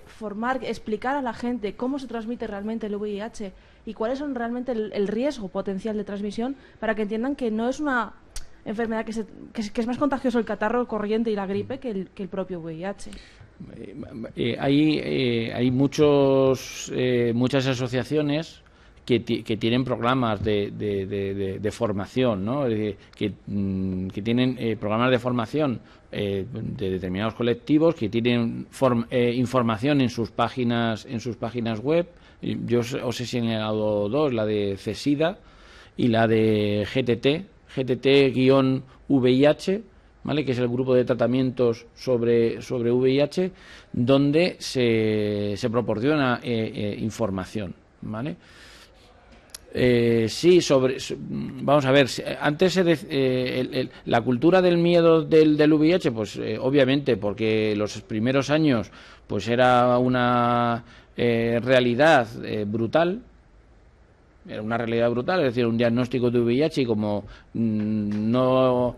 explicar a la gente cómo se transmite realmente el VIH y cuáles son realmente el riesgo potencial de transmisión para que entiendan que no es una enfermedad que es más contagioso el catarro corriente y la gripe que el propio VIH? Hay muchas asociaciones que tienen programas de formación, ¿no? Que tienen programas de formación de determinados colectivos, que tienen información en sus páginas web. Yo os he señalado dos, la de CESIDA y la de GTT-VIH, ¿vale? Que es el grupo de tratamientos sobre VIH, donde se proporciona información, ¿vale? Sí, vamos a ver, antes la cultura del miedo del VIH, pues obviamente porque los primeros años pues era una realidad brutal. Era una realidad brutal, es decir, un diagnóstico de VIH y como no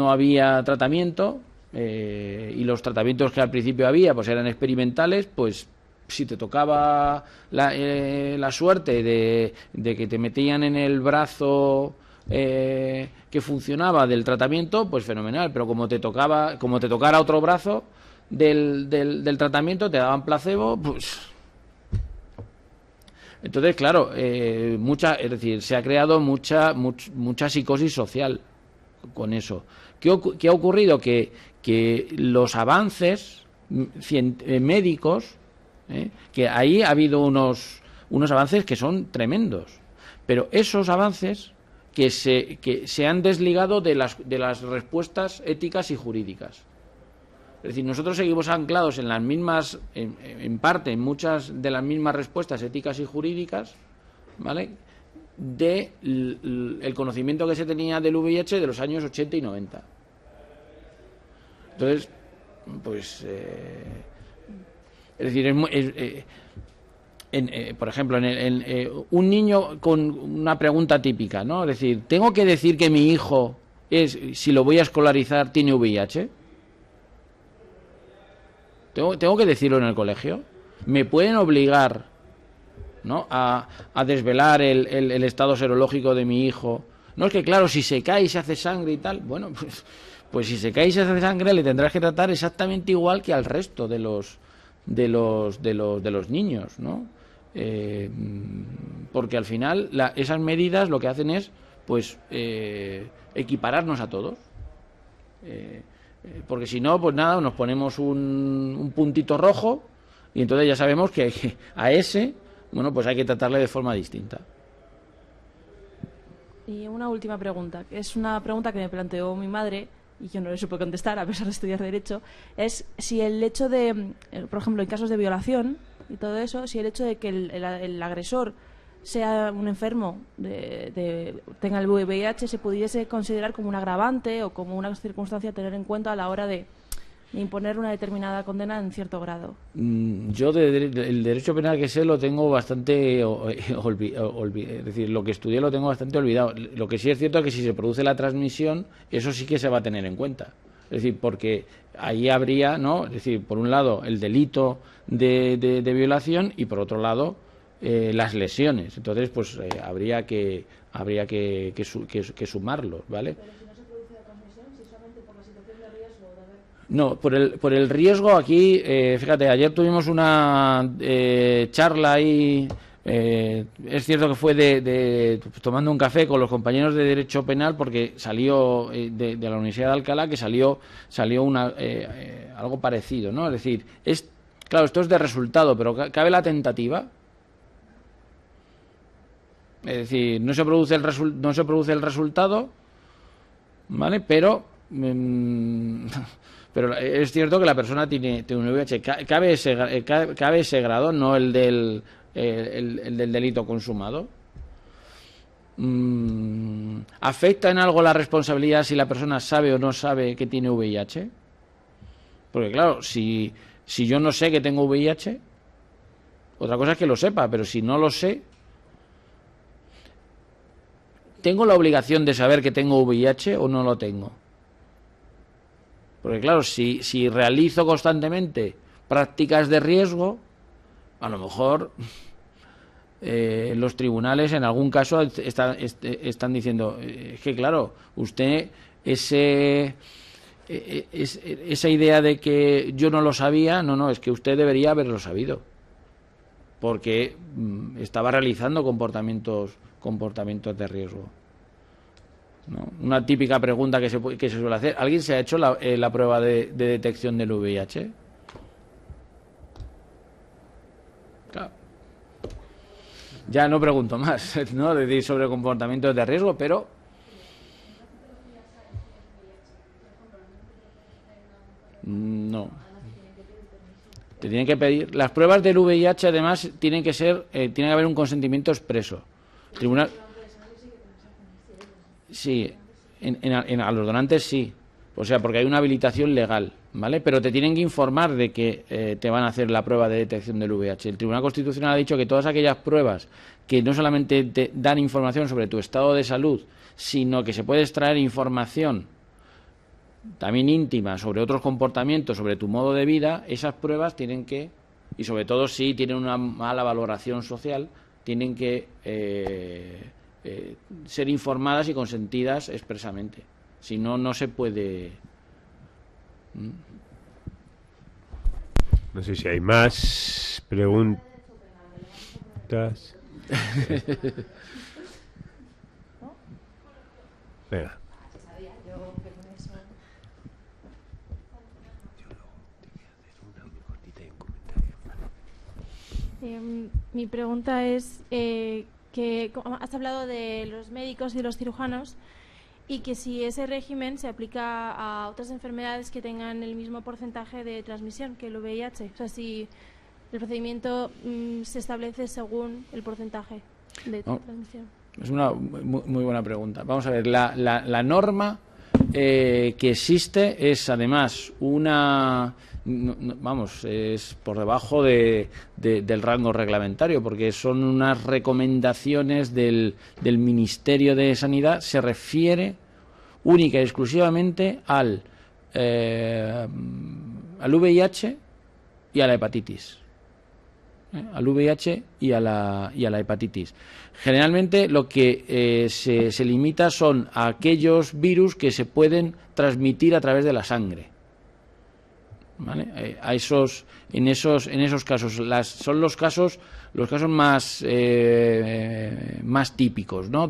había tratamiento y los tratamientos que al principio había pues eran experimentales, pues si te tocaba la suerte de que te metían en el brazo que funcionaba del tratamiento, pues fenomenal, pero como te tocara otro brazo del tratamiento, te daban placebo, pues... Entonces, claro, es decir, se ha creado mucha psicosis social con eso. ¿Qué ha ocurrido? Que los avances médicos, que ahí ha habido unos avances que son tremendos, pero esos avances que se han desligado de las respuestas éticas y jurídicas. Es decir, nosotros seguimos anclados en las mismas, en parte, en muchas de las mismas respuestas éticas y jurídicas, ¿vale? El conocimiento que se tenía del VIH de los años 80 y 90. Entonces, pues, es decir, por ejemplo, un niño con una pregunta típica, ¿no? Es decir, ¿tengo que decir que mi hijo si lo voy a escolarizar, tiene VIH? ¿Tengo que decirlo en el colegio? ¿Me pueden obligar, ¿no?, a desvelar el estado serológico de mi hijo? No, es que claro, si se cae y se hace sangre y tal, bueno, pues si se cae y se hace sangre le tendrás que tratar exactamente igual que al resto de los niños, ¿no? Porque al final esas medidas lo que hacen es pues equipararnos a todos. Porque si no, pues nada, nos ponemos un puntito rojo y entonces ya sabemos que a ese, bueno, pues hay que tratarle de forma distinta. Y una última pregunta, que es una pregunta que me planteó mi madre y yo no le supe contestar a pesar de estudiar Derecho, es si el hecho de, por ejemplo, en casos de violación y todo eso, si el hecho de que el agresor sea un enfermo, tenga el VIH, se pudiese considerar como un agravante o como una circunstancia a tener en cuenta a la hora de imponer una determinada condena en cierto grado. Yo el derecho penal que sé lo tengo bastante es decir, lo que estudié lo tengo bastante olvidado. Lo que sí es cierto es que si se produce la transmisión, eso sí que se va a tener en cuenta. Es decir, porque ahí habría, ¿no?, es decir, por un lado el delito de violación y por otro lado las lesiones. Entonces, pues habría que sumarlos, ¿vale? Pero si no se produce la transmisión, si solamente por la situación de riesgo de haber... No, por el riesgo aquí, fíjate, ayer tuvimos una charla ahí Es cierto que fue tomando un café con los compañeros de Derecho Penal, porque salió de la Universidad de Alcalá, que salió algo parecido, ¿no? Es decir, claro, esto es de resultado, pero ¿cabe la tentativa? Es decir, no se produce el resultado, ¿vale? Pero es cierto que la persona tiene un VIH. Cabe ese grado, no el del delito consumado. ¿Afecta en algo la responsabilidad si la persona sabe o no sabe que tiene VIH? Porque claro, si yo no sé que tengo VIH, otra cosa es que lo sepa, pero si no lo sé, ¿tengo la obligación de saber que tengo VIH o no lo tengo? Porque claro, si realizo constantemente prácticas de riesgo, a lo mejor los tribunales en algún caso están diciendo que claro, usted esa idea de que yo no lo sabía, no, es que usted debería haberlo sabido, porque estaba realizando comportamientos de riesgo, ¿no? Una típica pregunta que se suele hacer: ¿alguien se ha hecho la prueba de detección del VIH? Claro. Ya no pregunto más, ¿no? Decir sobre comportamientos de riesgo, pero no. Te tienen que pedir. Las pruebas del VIH, además, tiene que haber un consentimiento expreso. El tribunal. Sí, a los donantes sí. O sea, porque hay una habilitación legal, ¿vale? Pero te tienen que informar de que te van a hacer la prueba de detección del VIH. El Tribunal Constitucional ha dicho que todas aquellas pruebas que no solamente te dan información sobre tu estado de salud, sino que se puede extraer información también íntima sobre otros comportamientos, sobre tu modo de vida, esas pruebas tienen que, y sobre todo si tienen una mala valoración social, tienen que ser informadas y consentidas expresamente. Si no, no se puede. No sé si hay más preguntas. Venga. Mi pregunta es que has hablado de los médicos y de los cirujanos, y que si ese régimen se aplica a otras enfermedades que tengan el mismo porcentaje de transmisión que el VIH. O sea, si el procedimiento se establece según el porcentaje de transmisión. Es una muy buena pregunta. Vamos a ver, la norma que existe es además es por debajo del rango reglamentario, porque son unas recomendaciones del Ministerio de Sanidad. Se refiere única y exclusivamente al VIH y a la hepatitis. Al VIH y a la hepatitis. Generalmente lo que se limita son a aquellos virus que se pueden transmitir a través de la sangre, ¿vale? En esos casos son los casos más típicos, ¿no?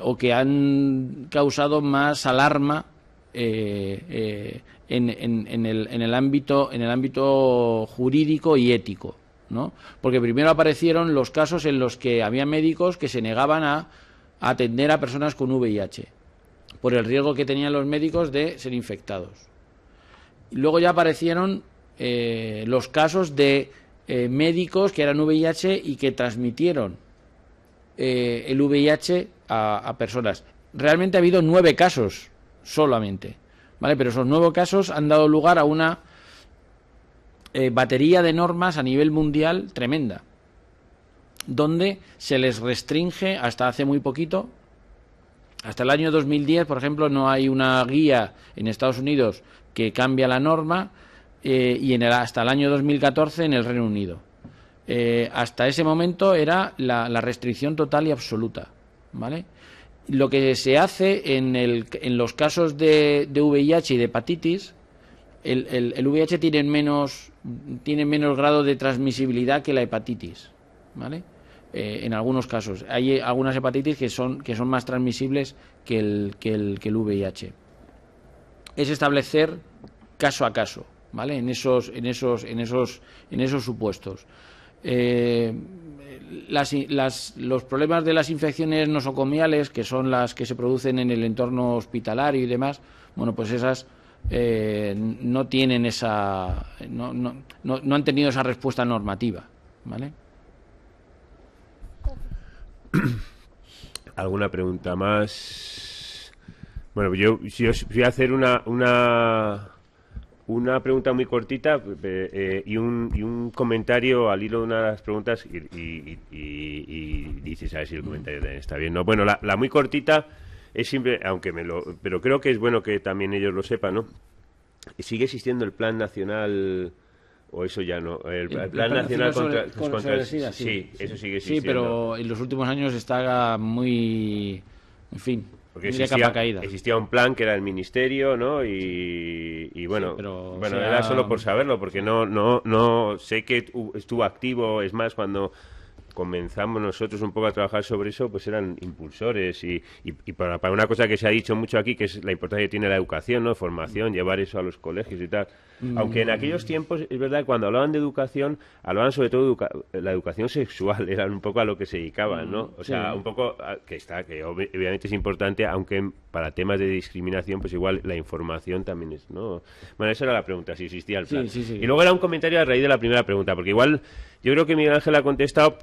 O que han causado más alarma en el ámbito jurídico y ético, ¿no? Porque primero aparecieron los casos en los que había médicos que se negaban a atender a personas con VIH por el riesgo que tenían los médicos de ser infectados. Y luego ya aparecieron los casos de médicos que eran VIH y que transmitieron el VIH a personas. Realmente ha habido 9 casos solamente, ¿vale? Pero esos 9 casos han dado lugar a una batería de normas a nivel mundial tremenda, donde se les restringe hasta hace muy poquito. Hasta el año 2010, por ejemplo, no hay una guía en Estados Unidos que cambia la norma, y hasta el año 2014 en el Reino Unido. Hasta ese momento era la restricción total y absoluta, ¿vale? Lo que se hace en los casos de VIH y de hepatitis el VIH tiene menos grado de transmisibilidad que la hepatitis, ¿vale? En algunos casos. Hay algunas hepatitis que son más transmisibles que el VIH. Es establecer caso a caso, ¿vale? En esos supuestos. Los problemas de las infecciones nosocomiales, que son las que se producen en el entorno hospitalario y demás, bueno, pues esas no tienen no han tenido esa respuesta normativa, ¿vale? ¿Alguna pregunta más? Bueno, yo voy a hacer una pregunta muy cortita y un comentario al hilo de una de las preguntas y dices a ver si el comentario también está bien. No, bueno, la muy cortita es simple, pero creo que es bueno que también ellos lo sepan, ¿no? ¿Sigue existiendo el Plan Nacional o eso ya no? El Plan Nacional contra el SIDA, sí, eso sigue existiendo. Sí, pero en los últimos años está muy, en fin, porque muy de capa caída. Existía un plan que era el ministerio, ¿no? Y bueno, sí, pero, bueno, o sea, era solo por saberlo, porque no sé que estuvo activo. Es más, cuando comenzamos nosotros un poco a trabajar sobre eso, pues eran impulsores y para una cosa que se ha dicho mucho aquí, que es la importancia que tiene la educación, ¿no? Formación, llevar eso a los colegios y tal. Aunque en aquellos tiempos, es verdad, cuando hablaban de educación, hablaban sobre todo de la educación sexual, era un poco a lo que se dedicaban, ¿no? O sea, un poco que obviamente es importante, aunque para temas de discriminación, pues igual la información también es, ¿no? Bueno, esa era la pregunta, si existía el plan. Sí. Y luego era un comentario a raíz de la primera pregunta, porque igual yo creo que Miguel Ángel ha contestado,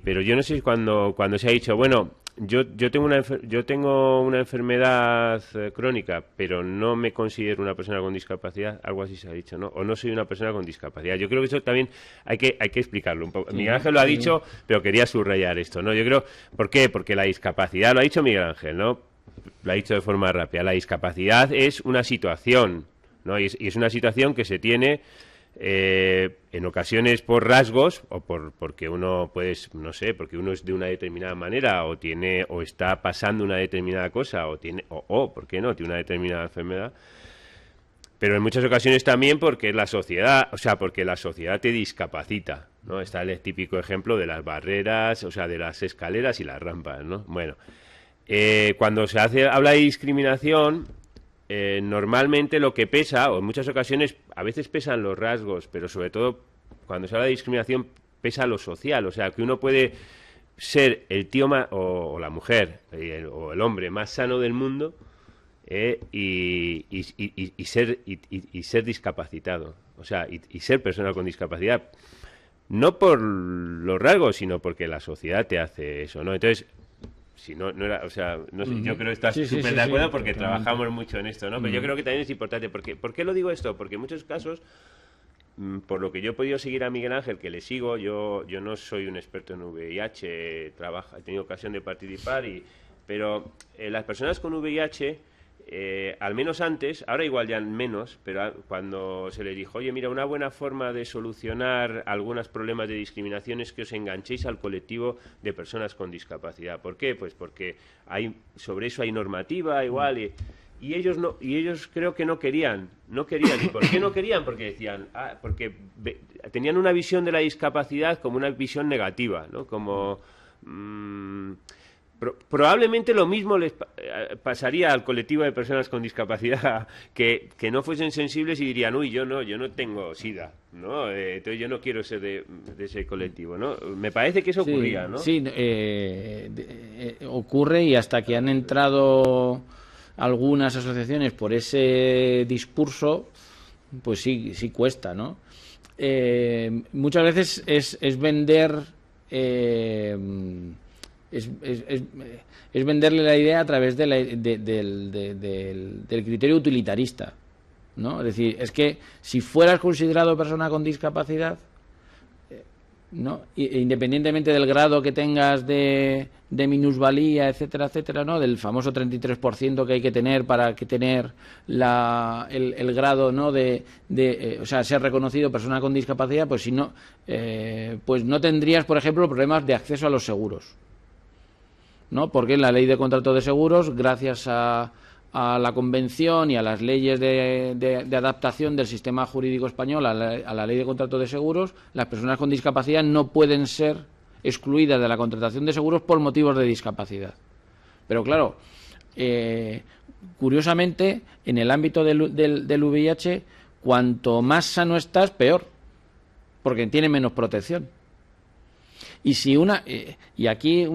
pero yo no sé si cuando se ha dicho, bueno, yo tengo una enfermedad crónica, pero no me considero una persona con discapacidad, algo así se ha dicho, ¿no? O no soy una persona con discapacidad. Yo creo que eso también hay que explicarlo un poco. Miguel Ángel lo ha dicho, pero quería subrayar esto, ¿no? Yo creo, ¿por qué? Porque la discapacidad, lo ha dicho Miguel Ángel, ¿no? Lo ha dicho de forma rápida. La discapacidad es una situación, ¿no? Y es una situación que se tiene en ocasiones por rasgos o porque uno no sé, porque uno es de una determinada manera o está pasando una determinada cosa o ¿por qué no? Tiene una determinada enfermedad. Pero en muchas ocasiones también porque la sociedad te discapacita, ¿no? Está el típico ejemplo de las barreras, o sea, de las escaleras y las rampas, ¿no? Bueno, cuando habla de discriminación, normalmente lo que pesa, o en muchas ocasiones, a veces pesan los rasgos, pero sobre todo cuando se habla de discriminación pesa lo social, o sea, que uno puede ser el tío o la mujer o el hombre más sano del mundo y ser discapacitado, o sea, y ser persona con discapacidad, no por los rasgos, sino porque la sociedad te hace eso, ¿no? Entonces, si no era, o sea, no sé, yo creo que estás súper de acuerdo porque trabajamos mucho en esto, ¿no? Pero yo creo que también es importante, porque ¿por qué lo digo esto? Porque en muchos casos, por lo que yo he podido seguir a Miguel Ángel, que le sigo, yo no soy un experto en VIH, he tenido ocasión de participar, pero las personas con VIH, al menos antes, ahora igual ya menos, pero cuando se les dijo, oye, mira, una buena forma de solucionar algunos problemas de discriminación es que os enganchéis al colectivo de personas con discapacidad. ¿Por qué? Pues porque sobre eso hay normativa igual y ellos creo que no querían. ¿Y por qué no querían? Porque decían, porque tenían una visión de la discapacidad como una visión negativa, ¿no? Como probablemente lo mismo les pasaría al colectivo de personas con discapacidad que no fuesen sensibles y dirían, uy, yo no tengo SIDA, ¿no? Entonces yo no quiero ser de ese colectivo, ¿no? Me parece que eso ocurría, ¿no? Sí, ocurre, y hasta que han entrado algunas asociaciones por ese discurso, pues sí cuesta, ¿no? Muchas veces es vender... Es venderle la idea a través del criterio utilitarista, ¿no? Es decir, es que si fueras considerado persona con discapacidad, ¿no? Independientemente del grado que tengas de minusvalía, etcétera, etcétera, ¿no? Del famoso 33% que hay que tener para tener el grado, ¿no? O sea, ser reconocido persona con discapacidad, pues si no, pues no tendrías, por ejemplo, problemas de acceso a los seguros, ¿no? Porque en la ley de contrato de seguros, gracias a a la Convención y a las leyes de adaptación del sistema jurídico español a la Ley de Contratos de Seguros, las personas con discapacidad no pueden ser excluidas de la contratación de seguros por motivos de discapacidad. Pero claro, curiosamente, en el ámbito del VIH, cuanto más sano estás, peor, porque tiene menos protección. Y si y aquí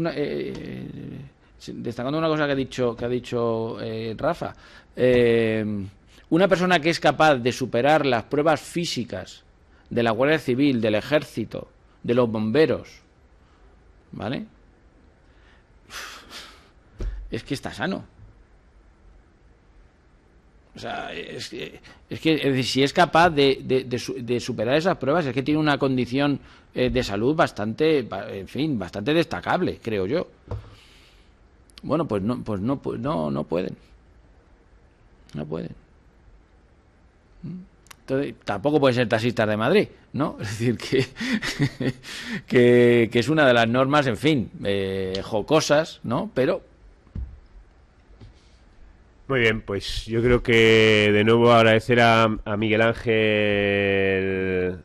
destacando una cosa que ha dicho Rafa, una persona que es capaz de superar las pruebas físicas de la Guardia Civil, del Ejército, de los bomberos, ¿vale? Es que está sano. O sea, es decir, si es capaz de superar esas pruebas, es que tiene una condición de salud bastante destacable, creo yo. Bueno, pues no pueden. No pueden. Entonces, tampoco pueden ser taxistas de Madrid, ¿no? Es decir, que es una de las normas, en fin, jocosas, ¿no? Pero... Muy bien, pues yo creo que de nuevo agradecer a Miguel Ángel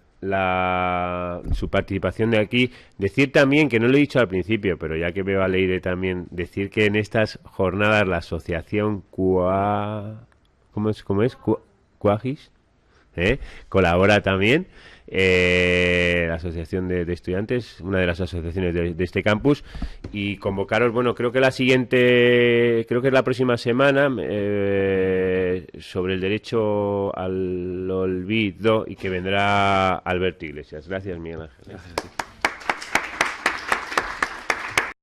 su participación de aquí. Decir también, que no lo he dicho al principio, pero ya que veo a Leire también, decir que en estas jornadas la asociación ¿cómo es? Cuagis, colabora también. La asociación de estudiantes, una de las asociaciones de este campus, y convocaros, bueno, creo que es la próxima semana, sobre el derecho al olvido, y que vendrá Alberto Iglesias. Gracias, Miguel Ángel. Gracias a ti.